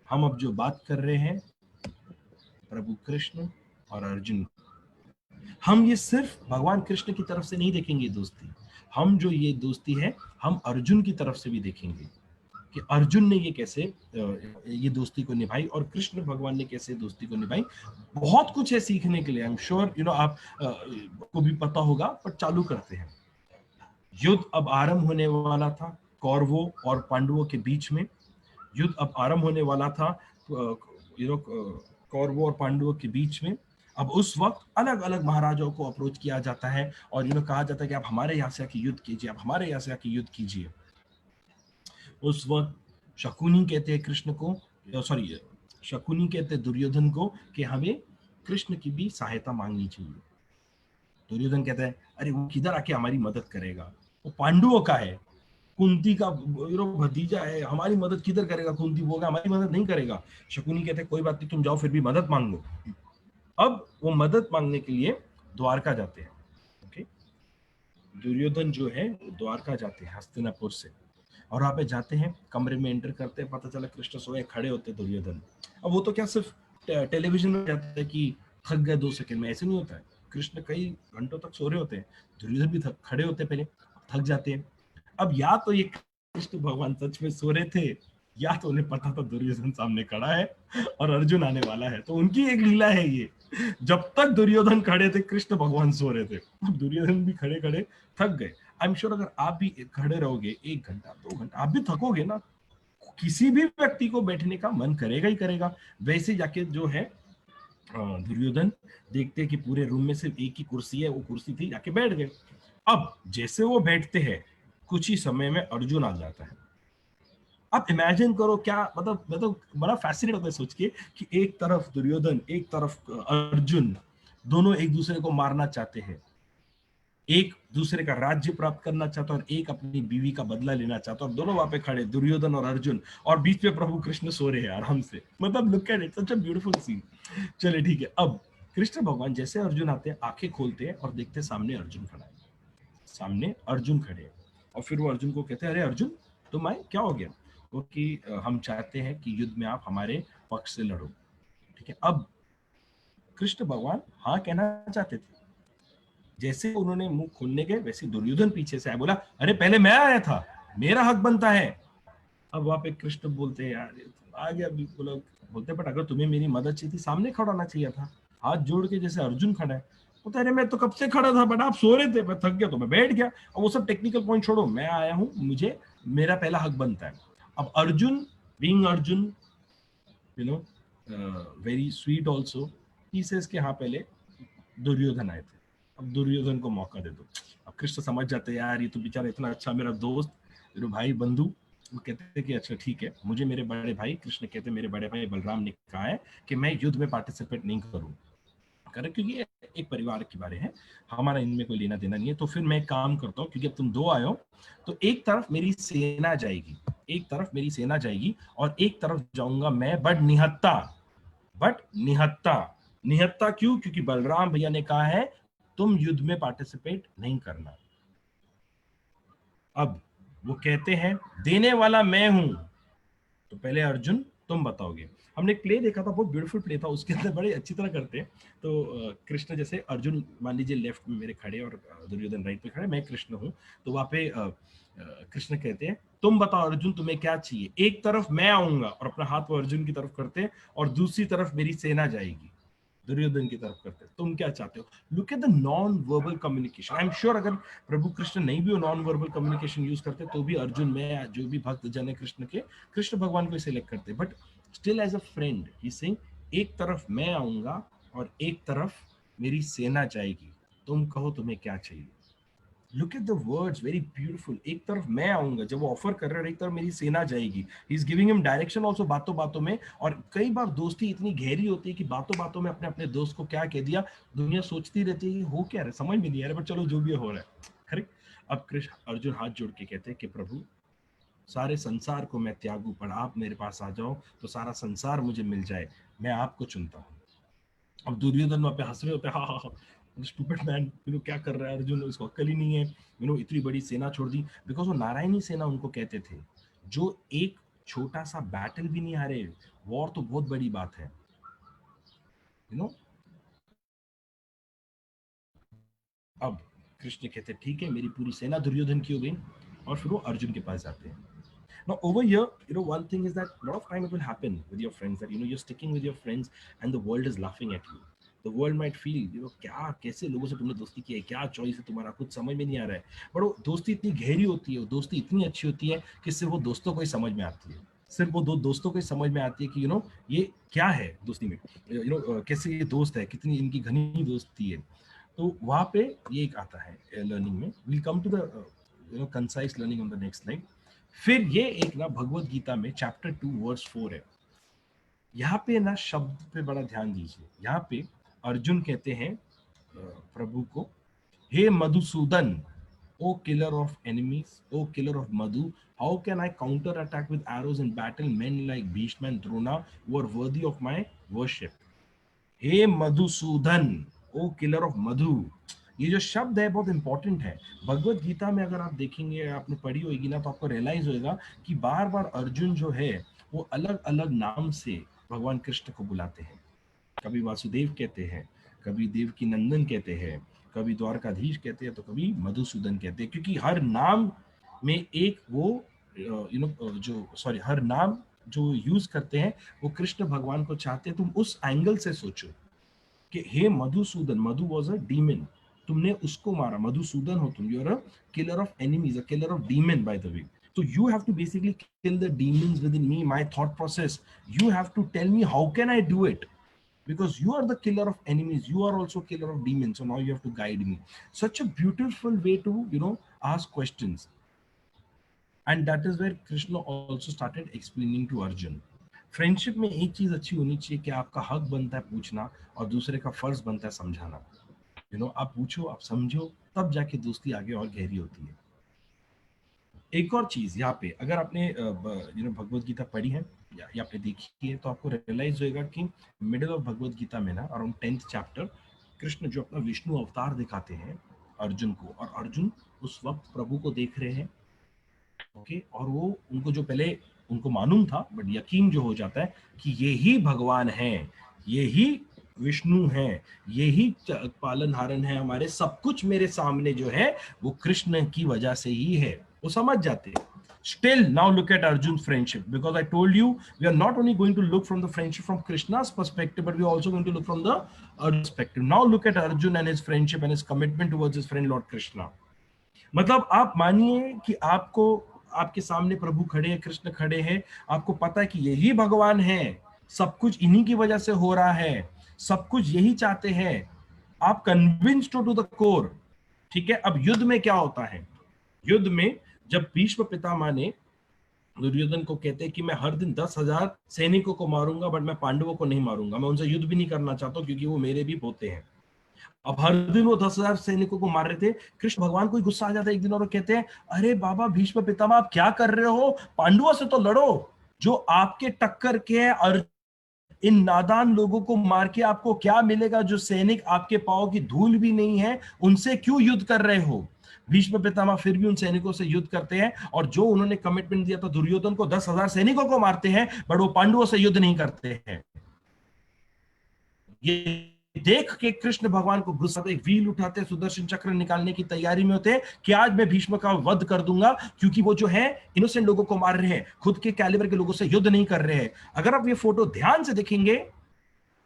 हम अब जो बात कर रहे हैं प्रभु कृष्ण और अर्जुन, हम ये सिर्फ भगवान कृष्ण की तरफ से नहीं देखेंगे दोस्ती, हम जो ये दोस्ती है हम अर्जुन की तरफ से भी देखेंगे कि अर्जुन ने ये कैसे ये दोस्ती को निभाई और कृष्ण भगवान ने कैसे दोस्ती को निभाई। बहुत कुछ है सीखने के लिए, आई एम श्योर आप को भी पता होगा, पर चालू करते हैं। युद्ध अब आरंभ होने वाला था कौरवों और पांडवों के बीच में, युद्ध अब आरंभ होने वाला था कौरवों और पांडवों के बीच में। अब उस वक्त अलग अलग महाराजाओं को अप्रोच किया जाता है और कहा जाता है कि आप हमारे यहाँ से आके युद्ध कीजिए, आप हमारे यहाँ से आके युद्ध कीजिए। उस वक्त शकुनी कहते हैं कृष्ण को, सॉरी शकुनी कहते हैं दुर्योधन को कि हमें कृष्ण की भी सहायता मांगनी चाहिए। दुर्योधन कहता है, अरे वो किधर आके हमारी मदद करेगा, वो पांडवों का है, कुंती का भतीजा है, हमारी मदद किधर करेगा, कुंती वो हमारी मदद नहीं करेगा। शकुनी कहते हैं कोई बात नहीं, तुम जाओ फिर भी मदद मांग लो। अब वो मदद मांगने के लिए द्वारका जाते हैं। ओके, दुर्योधन जो है द्वारका जाते हैं हस्तिनापुर से, और वहां पे जाते हैं, कमरे में एंटर करते हैं, पता चला कृष्ण सोए खड़े होते दुर्योधन। अब वो तो क्या सिर्फ टेलीविजन में जाता है कि थक गए 2 सेकंड में, ऐसे नहीं होता है। कृष्ण कई घंटों तक सो रहे होते हैं, दुर्योधन भी खड़े होते हैं, पहले थक जाते हैं। अब या तो ये कृष्ण भगवान सच में सो रहे थे, या तो उन्हें पता था दुर्योधन सामने खड़ा है और अर्जुन आने वाला है, तो उनकी एक लीला है ये। जब तक दुर्योधन खड़े थे कृष्ण भगवान सो रहे थे, अब दुर्योधन भी खड़े खड़े थक गए। आई एम श्योर अगर आप भी खड़े रहोगे 1 घंटा 2 घंटा, आप भी थकोगे ना, किसी भी व्यक्ति को बैठने का मन करेगा ही करेगा। वैसे जाके जो है दुर्योधन देखते कि पूरे रूम में सिर्फ एक ही कुर्सी है, वो कुर्सी थी, जाके बैठ गए। अब जैसे वो बैठते हैं, कुछ ही समय में अर्जुन आ जाता है। आप इमेजिन करो क्या, मतलब बड़ा फैसिनेट होता है सोच के कि एक तरफ दुर्योधन, एक तरफ अर्जुन, दोनों एक दूसरे को मारना चाहते हैं, एक दूसरे का राज्य प्राप्त करना चाहता और एक अपनी बीवी का बदला लेना चाहता, और दोनों वहां पे खड़े दुर्योधन और अर्जुन, और बीच में प्रभु कृष्ण सो रहे हैं आराम से। मतलब look at it, such a beautiful scene. चले ठीक है, अब कृष्ण भगवान जैसे अर्जुन आते हैं, आंखें खोलते हैं और देखते हैं सामने अर्जुन खड़ा है, सामने अर्जुन खड़े हैं। और फिर वो अर्जुन को कहते हैं, अरे अर्जुन तुम आए, क्या हो गया? वो कि हम चाहते हैं कि युद्ध में आप हमारे पक्ष से लड़ो। ठीक है, अब कृष्ण भगवान हाँ कहना चाहते थे, जैसे उन्होंने मुंह खोलने गए वैसे दुर्योधन पीछे से आया, बोला अरे पहले मैं आया था, मेरा हक बनता है। अब वहां पे कृष्ण बोलते हैं, यार आ गया भी, बोला, बोलते बट अगर तुम्हें मेरी मदद चाहिए थी सामने खड़ा होना चाहिए था, हाथ जोड़ के जैसे अर्जुन खड़ा है। बोलते अरे मैं तो कब से खड़ा था, बट आप सो रहे थे, मैं थक गया तो मैं बैठ गया। और वो सब टेक्निकल पॉइंट छोड़ो, मैं आया हूँ, मुझे मेरा पहला हक बनता है। अब Arjun being Arjun, you know, very sweet also, he says कि हाँ पहले दुर्योधन आए थे, अब दुर्योधन को मौका दे दो। अब कृष्ण समझ जाते हैं, यार ये तो बेचारा इतना अच्छा मेरा दोस्त, मेरे भाई बंधु। वो कहते हैं कि अच्छा ठीक है, मुझे मेरे बड़े भाई, कृष्ण कहते हैं मेरे बड़े भाई बलराम ने कहा है कि मैं युद्ध में पार्टिसिपेट नहीं करूँ, करेक्ट, क्योंकि ये एक परिवार के बारे हैं, हमारा इनमें कोई लेना देना नहीं है। तो फिर मैं एक काम करता हूँ, क्योंकि अब तुम दो आए हो, तो एक तरफ मेरी सेना जाएगी, एक तरफ मेरी सेना जाएगी, और एक तरफ जाऊंगा मैं बट निहत्ता, बट निहत्ता। निहत्ता क्यों? क्योंकि बलराम भैया ने कहा है तुम युद्ध में पार्टिसिपेट नहीं करना। अब वो कहते हैं देने वाला मैं हूं, तो पहले अर्जुन तुम बताओगे। हमने एक प्ले देखा था, बहुत ब्यूटीफुल प्ले था, उसके अंदर बड़े अच्छी तरह करते हैं। तो कृष्ण जैसे, अर्जुन मान लीजिए लेफ्ट में मेरे खड़े और दुर्योधन राइट पे खड़े, मैं कृष्ण हूं, तो वहां पे कृष्ण कहते हैं तुम बताओ अर्जुन तुम्हें क्या चाहिए। एक तरफ मैं आऊंगा और अपना हाथ वो अर्जुन की तरफ करते हैं, और दूसरी तरफ मेरी सेना जाएगी, दुर्योधन की तरफ करते हैं, तुम क्या चाहते हो? Look at the non verbal communication. I am sure अगर प्रभु कृष्ण नहीं भी वो नॉन वर्बल कम्युनिकेशन यूज करते, तो भी अर्जुन में जो भी भक्त जन है कृष्ण के, कृष्ण भगवान को सिलेक्ट करते, but still as a friend he sing, एक तरफ मैं आऊंगा और एक तरफ मेरी सेना जाएगी, तुम कहो तुम्हें क्या चाहिए। Look at the words, very beautiful. एक तरफ मैं आऊंगा जब वो ऑफर कर रहे हैं, एक तरफ मेरी सेना जाएगी, he is giving him direction also बातों बातों में। और कई बार दोस्ती इतनी गहरी होती है कि बातों बातों में अपने अपने दोस्त को क्या कह दिया, दुनिया सोचती रहती है कि हो क्या रहा है, समझ में नहीं आ रहा, बट चलो जो भी हो रहा है, करेक्ट। अब कृष्ण अर्जुन हाथ जोड़ के कहते हैं कि प्रभु सारे संसार को मैं त्यागू, पर आप मेरे पास आ जाओ तो सारा संसार मुझे मिल जाए, मैं आपको चुनता हूँ। अब दुर्योधन वहां पे हंस रहे होते हैं, हाँ हाँ हाँ, स्टूपिड मैन, क्या कर रहा है अर्जुन, इसको अक्ल ही नहीं है, इतनी बड़ी सेना छोड़ दी। बिकॉज वो नारायणी सेना उनको कहते थे, जो एक छोटा सा बैटल भी नहीं हारे, वॉर तो बहुत बड़ी बात है, यू नो। अब कृष्ण कहते ठीक है, मेरी पूरी सेना दुर्योधन की हो गई, और फिर वो अर्जुन के पास जाते हैं। Now over here, one thing is that a lot of time it will happen with your friends that you're sticking with your friends and the world is laughing at you. The world might feel क्या कैसे लोगों से तुमने दोस्ती की है, क्या चॉइस है तुम्हारा, कुछ समझ में नहीं आ रहा है। बट वो दोस्ती इतनी गहरी होती है, वो दोस्ती इतनी अच्छी होती है कि सिर्फ वो दोस्तों को ही समझ में आती है, सिर्फ वो दो दोस्तों को ही समझ में आती है कि ये क्या है दोस्ती में, कैसे ये दोस्त है, कितनी इनकी घनी दोस्ती है। तो वहां पे ये एक आता है लर्निंग में, will come to the concise learning on the next slide. फिर ये एक ना भगवत गीता में चैप्टर 2 वर्स 4 है, यहाँ पे ना शब्द पे बड़ा ध्यान दीजिए। यहाँ पे अर्जुन कहते हैं प्रभु को, हे Madhusudan, O killer of enemies, O killer of Madhu, how can I counter attack with arrows in battle men like Bhishma and Drona who are worthy of my worship. हे Madhusudan, O killer of Madhu, ये जो शब्द है बहुत इंपॉर्टेंट है। भगवत गीता में अगर आप देखेंगे, आपने पढ़ी होगी ना, तो आपको रियलाइज होगा कि बार बार अर्जुन जो है वो अलग अलग नाम से भगवान कृष्ण को बुलाते हैं। कभी वासुदेव कहते हैं, कभी देवकी नंदन कहते हैं, कभी द्वारकाधीश कहते हैं, तो कभी मधुसूदन कहते हैं, क्योंकि हर नाम में एक वो जो सॉरी हर नाम जो यूज करते हैं वो कृष्ण भगवान को चाहते हैं। तुम उस एंगल से सोचो कि हे Madhusudan, Madhu was a demon, तुमने उसको मारा, मधुसूदन हो तुम, you are a killer of enemies, a killer of demon by the way. So you have to basically kill the demons within me, my thought process. You have to tell me how can I do it, because you are the killer of enemies, you are also killer of demons, so now you have to guide me. Such a beautiful way to ask questions. And that is where Krishna also started explaining to Arjun. Friendship में एक चीज अच्छी होनी चाहिए कि आपका हक बनता है पूछना और दूसरे का फर्ज बनता है समझाना। आप पूछो, आप समझो, तब जाके दोस्ती आगे और गहरी होती है। एक और चीज यहाँ पे, अगर आपने भगवत गीता पढ़ी है या आपने देखी है, तो आपको रियलाइज होएगा कि मिडिल ऑफ भगवत गीता में ना, अराउंड 10th चैप्टर, कृष्ण जो अपना विष्णु अवतार दिखाते हैं अर्जुन को, और अर्जुन उस वक्त प्रभु को देख रहे हैं। ओके, और वो उनको जो पहले उनको मालूम था, बट यकीन जो हो जाता है कि ये ही भगवान है, ये ही विष्णु है, ये ही पालनहारन है हमारे, सब कुछ मेरे सामने जो है वो कृष्ण की वजह से ही है, वो समझ जाते हैं। Still, now look at Arjun's friendship, because I told you we are not only going to look from the friendship from Krishna's perspective, but we are also going to look from the Arjun's perspective. Now look at Arjun and his friendship and his commitment towards his friend Lord Krishna. मतलब आप मानिए कि आपको, आपके सामने प्रभु खड़े हैं, कृष्ण खड़े हैं, आपको पता है कि यही भगवान है, सब कुछ इन्हीं की वजह से हो रहा है, सब कुछ यही चाहते हैं, आप कन्विंस्ड टू द कोर। ठीक है, अब युद्ध में क्या होता है? युद्ध में जब भीष्म पितामह ने दुर्योधन को कहते हैं कि मैं हर दिन 10,000 सैनिकों को मारूंगा, बट मैं पांडवों को नहीं मारूंगा, मैं उनसे युद्ध भी नहीं करना चाहता क्योंकि वो मेरे भी पोते हैं। अब हर दिन वो 10,000 सैनिकों को मार रहे थे। कृष्ण भगवान को गुस्सा आ जाता है एक दिन और वो कहते हैं, अरे बाबा भीष्म पितामह, आप क्या कर रहे हो? पांडवों से तो लड़ो, जो आपके टक्कर के हैं, और इन नादान लोगों को मार के आपको क्या मिलेगा? जो सैनिक आपके पांव की धूल भी नहीं है, उनसे क्यों युद्ध कर रहे हो? भीष्म पितामह फिर भी उन सैनिकों से युद्ध करते हैं, और जो उन्होंने कमिटमेंट दिया था दुर्योधन को, 10,000 सैनिकों को मारते हैं, बट वो पांडवों से युद्ध नहीं करते हैं। ये देख के कृष्ण भगवान को गुस्सा, एक व्हील उठाते, सुदर्शन चक्र निकालने की तैयारी में होते हैं कि आज मैं भीष्म का वध कर दूंगा, क्योंकि वो जो है इनोसेंट लोगों को मार रहे हैं, खुद के कैलिबर के लोगों से युद्ध नहीं कर रहे हैं। अगर आप ये फोटो ध्यान से देखेंगे,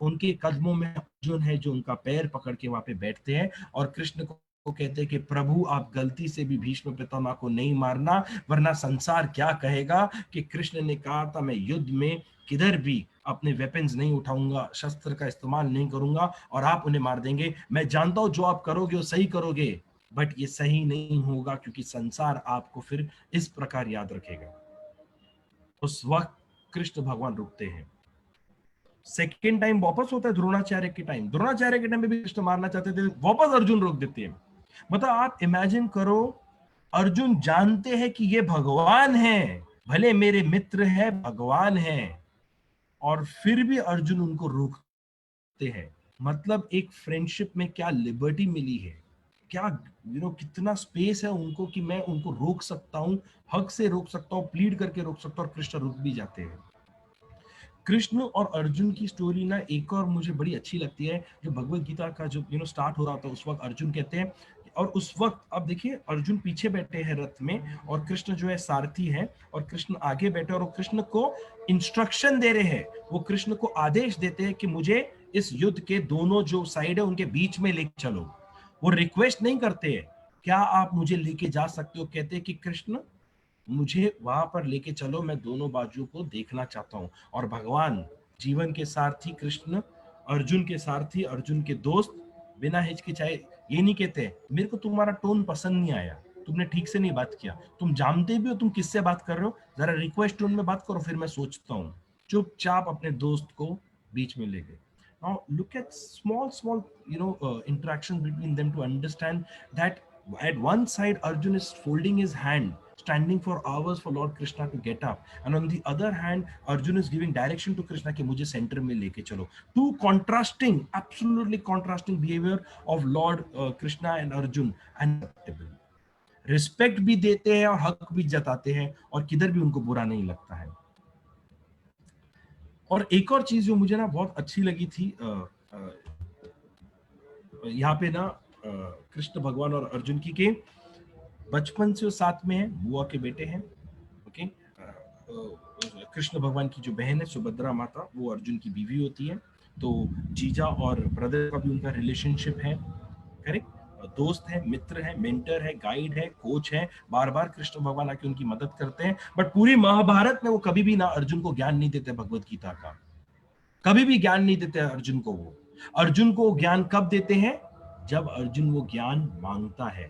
उनके कदमों में अर्जुन है जो उनका पैर पकड़ के वहां पे बैठते हैं, और कृष्ण को कहते हैं कि प्रभु आप गलती से भी भीष्म पितामह को नहीं मारना, वरना संसार क्या कहेगा कि कृष्ण ने कहा था मैं युद्ध में किधर भी अपने वेपन्स नहीं उठाऊंगा, शस्त्र का इस्तेमाल नहीं करूंगा, और आप उन्हें मार देंगे। मैं जानता हूं जो आप करोगे वो सही करोगे, बट ये सही नहीं होगा, क्योंकि संसार आपको फिर इस प्रकार याद रखेगा। उस वक्त कृष्ण भगवान रुकते हैं। सेकेंड टाइम वापस होता है द्रोणाचार्य के टाइम, द्रोणाचार्य के टाइम में भी कृष्ण मारना चाहते थे, वापस अर्जुन रोक देते हैं। मतलब आप इमेजिन करो, अर्जुन जानते हैं कि ये भगवान है, भले मेरे मित्र है, भगवान है, और फिर भी अर्जुन उनको रोकते हैं। मतलब एक फ्रेंडशिप में क्या लिबर्टी मिली है, क्या कितना स्पेस है उनको कि मैं उनको रोक सकता हूं, हक से रोक सकता हूं, प्लीड करके रोक सकता हूं, और कृष्ण रुक भी जाते हैं। कृष्ण और अर्जुन की स्टोरी ना एक और मुझे बड़ी अच्छी लगती है। जो भगवत गीता का जो स्टार्ट हो रहा था, उस वक्त अर्जुन कहते हैं, और उस वक्त अब देखिए अर्जुन पीछे बैठे हैं रथ में, और कृष्ण जो है सारथी है, और कृष्ण आगे बैठे, और वो कृष्ण को इंस्ट्रक्शन दे रहे हैं, वो कृष्ण को आदेश देते हैं कि मुझे इस युद्ध के दोनों जो साइड है उनके बीच में लेके चलो। वो रिक्वेस्ट नहीं करते हैं, क्या आप मुझे लेके जा सकते हो? कहते हैं कि कृष्ण मुझे वहां पर लेके चलो, मैं दोनों बाजू को देखना चाहता हूँ। और भगवान, जीवन के सारथी कृष्ण, अर्जुन के सारथी, अर्जुन के दोस्त, बिना हिचकिचाए ये नहीं कहते मेरे को तुम्हारा टोन पसंद नहीं आया, तुमने ठीक से नहीं बात किया, तुम जानते भी हो तुम किससे बात कर रहे हो, जरा रिक्वेस्ट टोन में बात करो, फिर मैं सोचता हूँ। चुपचाप अपने दोस्त को बीच में ले गए। Now look at small interactions between them to understand that at one side Arjun is folding his hand standing for hours for Lord Krishna to get up, and on the other hand Arjun is giving direction to Krishna कि मुझे center में लेके चलो. Two contrasting, absolutely contrasting behavior of Lord Krishna and Arjun, and respect भी देते हैं और हक भी जताते हैं, और किधर भी उनको बुरा नहीं लगता है. और एक और चीज जो मुझे ना बहुत अच्छी लगी थी, यहाँ पे ना कृष्ण भगवान और अर्जुन की के बचपन से वो साथ में है, बुआ के बेटे हैं. ओके, कृष्ण भगवान की जो बहन है सुभद्रा माता, वो अर्जुन की बीवी होती है. तो जीजा और ब्रदर का भी उनका रिलेशनशिप है. करेक्ट. दोस्त है, मित्र है, मेंटर है, गाइड है, कोच है. बार बार कृष्ण भगवान आके उनकी मदद करते हैं. बट पूरी महाभारत में वो कभी भी ना अर्जुन को ज्ञान नहीं देते भगवत गीता का. कभी भी ज्ञान नहीं देते अर्जुन को. वो अर्जुन को ज्ञान कब देते हैं? जब अर्जुन वो ज्ञान मांगता है,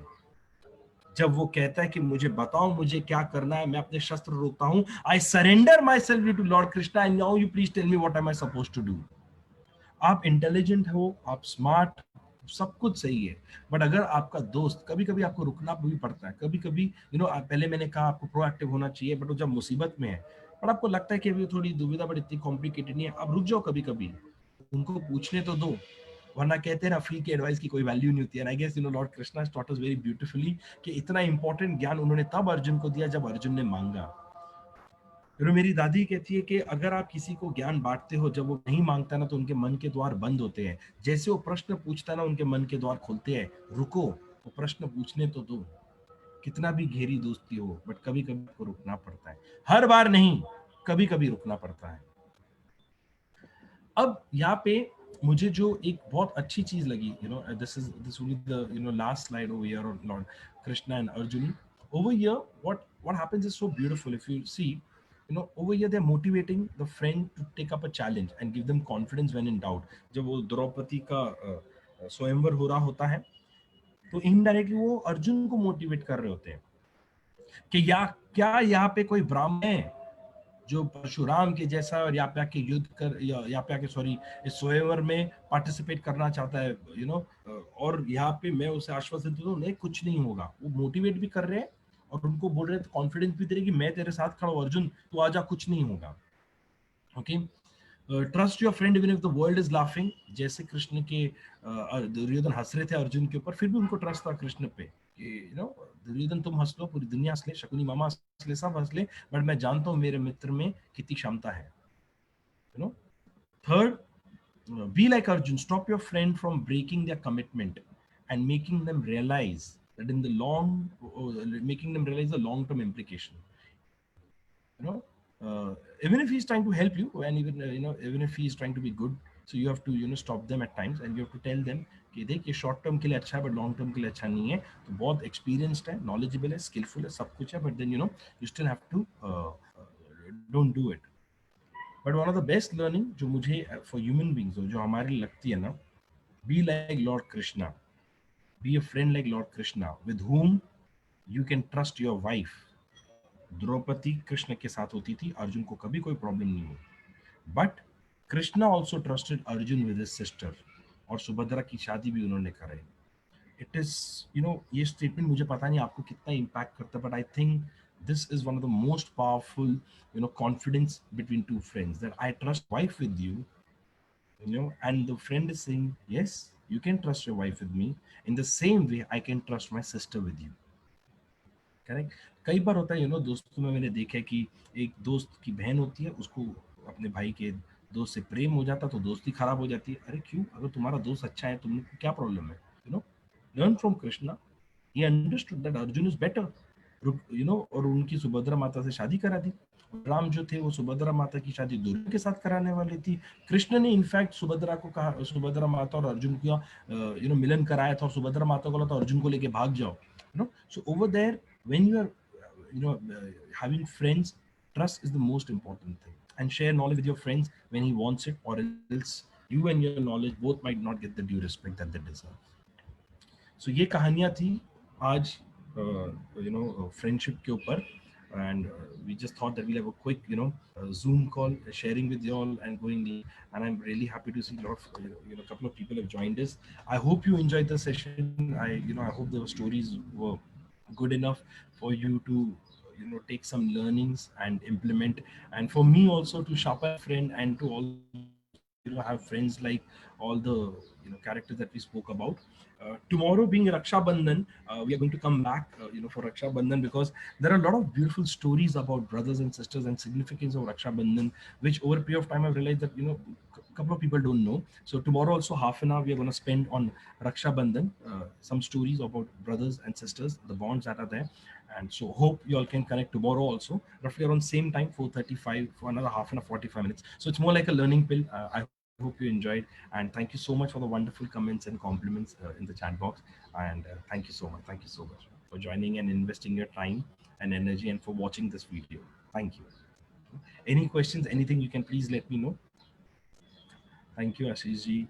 जब वो कहता है कि मुझे बताओ मुझे क्या करना है, मैं अपने शस्त्र रोकता हूं, I surrender myself to lord Krishna and now you please tell me what am I suppose to do. आप इंटेलिजेंट हो, आप स्मार्ट, सब कुछ सही है, बट अगर आपका दोस्त, कभी कभी आपको रुकना भी पड़ता है. कभी कभी पहले मैंने कहा आपको प्रोएक्टिव होना चाहिए, बट वो जब मुसीबत में है, पर आपको लगता है कि अभी थोड़ी दुविधा, बट इतनी कॉम्प्लिकेटेड नहीं है, आप रुक जाओ. कभी कभी उनको पूछने तो दो, वरना कहते हैं ना फ्री की एडवाइस की कोई वैल्यू नहीं होती है. I guess lord Krishna has taught us very beautifully कि इतना इंपॉर्टेंट ज्ञान उन्होंने तब अर्जुन को दिया जब अर्जुन ने मांगा. मेरी दादी कहती है कि अगर आप किसी को ज्ञान बांटते हो, जब वो नहीं मांगता ना, तो उनके मन के द्वार बंद होते हैं. जैसे वो प्रश्न पूछता ना, उनके मन के द्वार खुलते हैं. रुको, वो प्रश्न पूछने तो दो. कितना भी गहरी दोस्ती हो, बट कभी कभी आपको रुकना पड़ता है. हर बार नहीं, कभी कभी रुकना पड़ता है. अब यहाँ पे मुझे जो एक बहुत अच्छी चीज लगी, this will be the last slide over here on Lord Krishna and Arjun. Over here, what happens is so beautiful. If you see, over here they're motivating the friend to take up a challenge and give them confidence when in doubt. जब वो द्रौपदी का स्वयंवर हो रहा होता है, तो इनडायरेक्टली वो अर्जुन को मोटिवेट कर रहे होते हैं कि क्या यहाँ पे कोई ब्राह्मण है जो परशुराम के जैसा और यहाँ पे आके युद्ध कर, यहाँ पे आके सॉरी इस स्वयंवर में पार्टिसिपेट करना चाहता है, और यहाँ पे मैं उसे आश्वासन देता हूँ नहीं कुछ नहीं होगा. वो मोटिवेट भी कर रहे हैं और उनको बोल रहे हैं, कॉन्फिडेंस भी दे रहे कि मैं तेरे साथ खड़ा हूँ अर्जुन, तू आजा, कुछ नहीं होगा. Okay, trust your friend even if the world is laughing. जैसे कृष्ण के दुर्योधन हंस रहे थे अर्जुन के ऊपर, फिर भी उनको ट्रस्ट था कृष्ण पे. दुर्योधन तुम हंस लो, पूरी दुनिया हंस ले, शकुनी मामा हंस ले, सब हंस ले, बट मैं जानता हूँ मेरे मित्र में कितनी क्षमता है. Third, be like Arjun. Stop your friend from breaking their commitment and making them realize that in the making them realize the long-term implication. Even if he's trying to help you, and even if he's trying to be good, so you have to stop them at times and you have to tell them कि देख ये शॉर्ट टर्म के लिए अच्छा है, बट लॉन्ग टर्म के लिए अच्छा नहीं है. तो बहुत एक्सपीरियंस्ड है, नॉलेजेबल है, स्किलफुल है, सब कुछ है, but then you still have to don't do it. But one of the best learning जो मुझे फॉर ह्यूमन बींग्स जो हमारे लिए लगती है ना, be like lord Krishna, be a friend like lord Krishna with whom you can trust your wife. Draupadi Krishna के साथ होती थी, अर्जुन को कभी कोई प्रॉब्लम नहीं हुई, but Krishna also trusted Arjun with his sister, और सुभद्रा की शादी भी उन्होंने कराई. इट इज ये स्टेटमेंट मुझे पता नहीं आपको कितना इम्पैक्ट करता है, but I think this is one of the most powerful confidence between two friends, that I trust wife with you, and the friend is saying yes, you can trust your wife with me, in the same way I can trust my sister with you. Correct. कई बार होता है दोस्तों में मैंने देखा है कि एक दोस्त की बहन होती है, उसको अपने भाई के दोस्त से प्रेम हो जाता, तो दोस्ती खराब हो जाती है. अरे क्यों? अगर तुम्हारा दोस्त अच्छा है, तुमको क्या प्रॉब्लम है? Learn from Krishna. He understood that Arjun is better, और उनकी सुभद्रा माता से शादी करा दी. राम जो थे वो सुभद्रा माता की शादी दुर्योधन के साथ कराने वाली थी. कृष्ण ने इनफैक्ट सुभद्रा को कहा, सुभद्रा माता और अर्जुन का मिलन कराया था, और सुभद्रा माता को बोला था अर्जुन को लेके भाग जाओ. So over there, when you are having friends, trust is the most important thing, and share knowledge with your friends when he wants it, or else you and your knowledge both might not get the due respect that they deserve. So ये कहानियां थी आज friendship के ऊपर, and we just thought that we'll have a quick Zoom call, sharing with you all and going, and I'm really happy to see a lot of a couple of people have joined us. I hope you enjoyed the session. I hope the stories were good enough for you to take some learnings and implement, and for me also to sharpen my friend, and to also have friends like all the characters that we spoke about. Tomorrow being Raksha Bandhan, we are going to come back for Raksha Bandhan, because there are a lot of beautiful stories about brothers and sisters and significance of Raksha Bandhan, which over a period of time I've realized that a couple of people don't know. So tomorrow also half an hour we are going to spend on Raksha Bandhan, some stories about brothers and sisters, the bonds that are there. And so hope you all can connect tomorrow also, roughly around same time, 4:35, for another half an hour, 45 minutes. So it's more like a learning pill. I hope you enjoyed, and thank you so much for the wonderful comments and compliments in the chat box. And thank you so much. Thank you so much for joining and investing your time and energy, and for watching this video. Thank you. Any questions, anything, you can please let me know. Thank you, Ashish ji.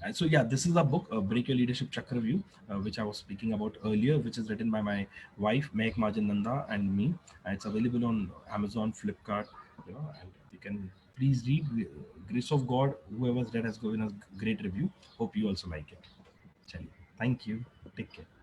And so yeah, this is a book, Break Your Leadership Chakravyuh, which I was speaking about earlier, which is written by my wife Mehak Majan Nanda and me. And it's available on Amazon, Flipkart, and you can please read. Grace of God, whoever's read has given us great review. Hope you also like it. Chaliye. Thank you. Take care.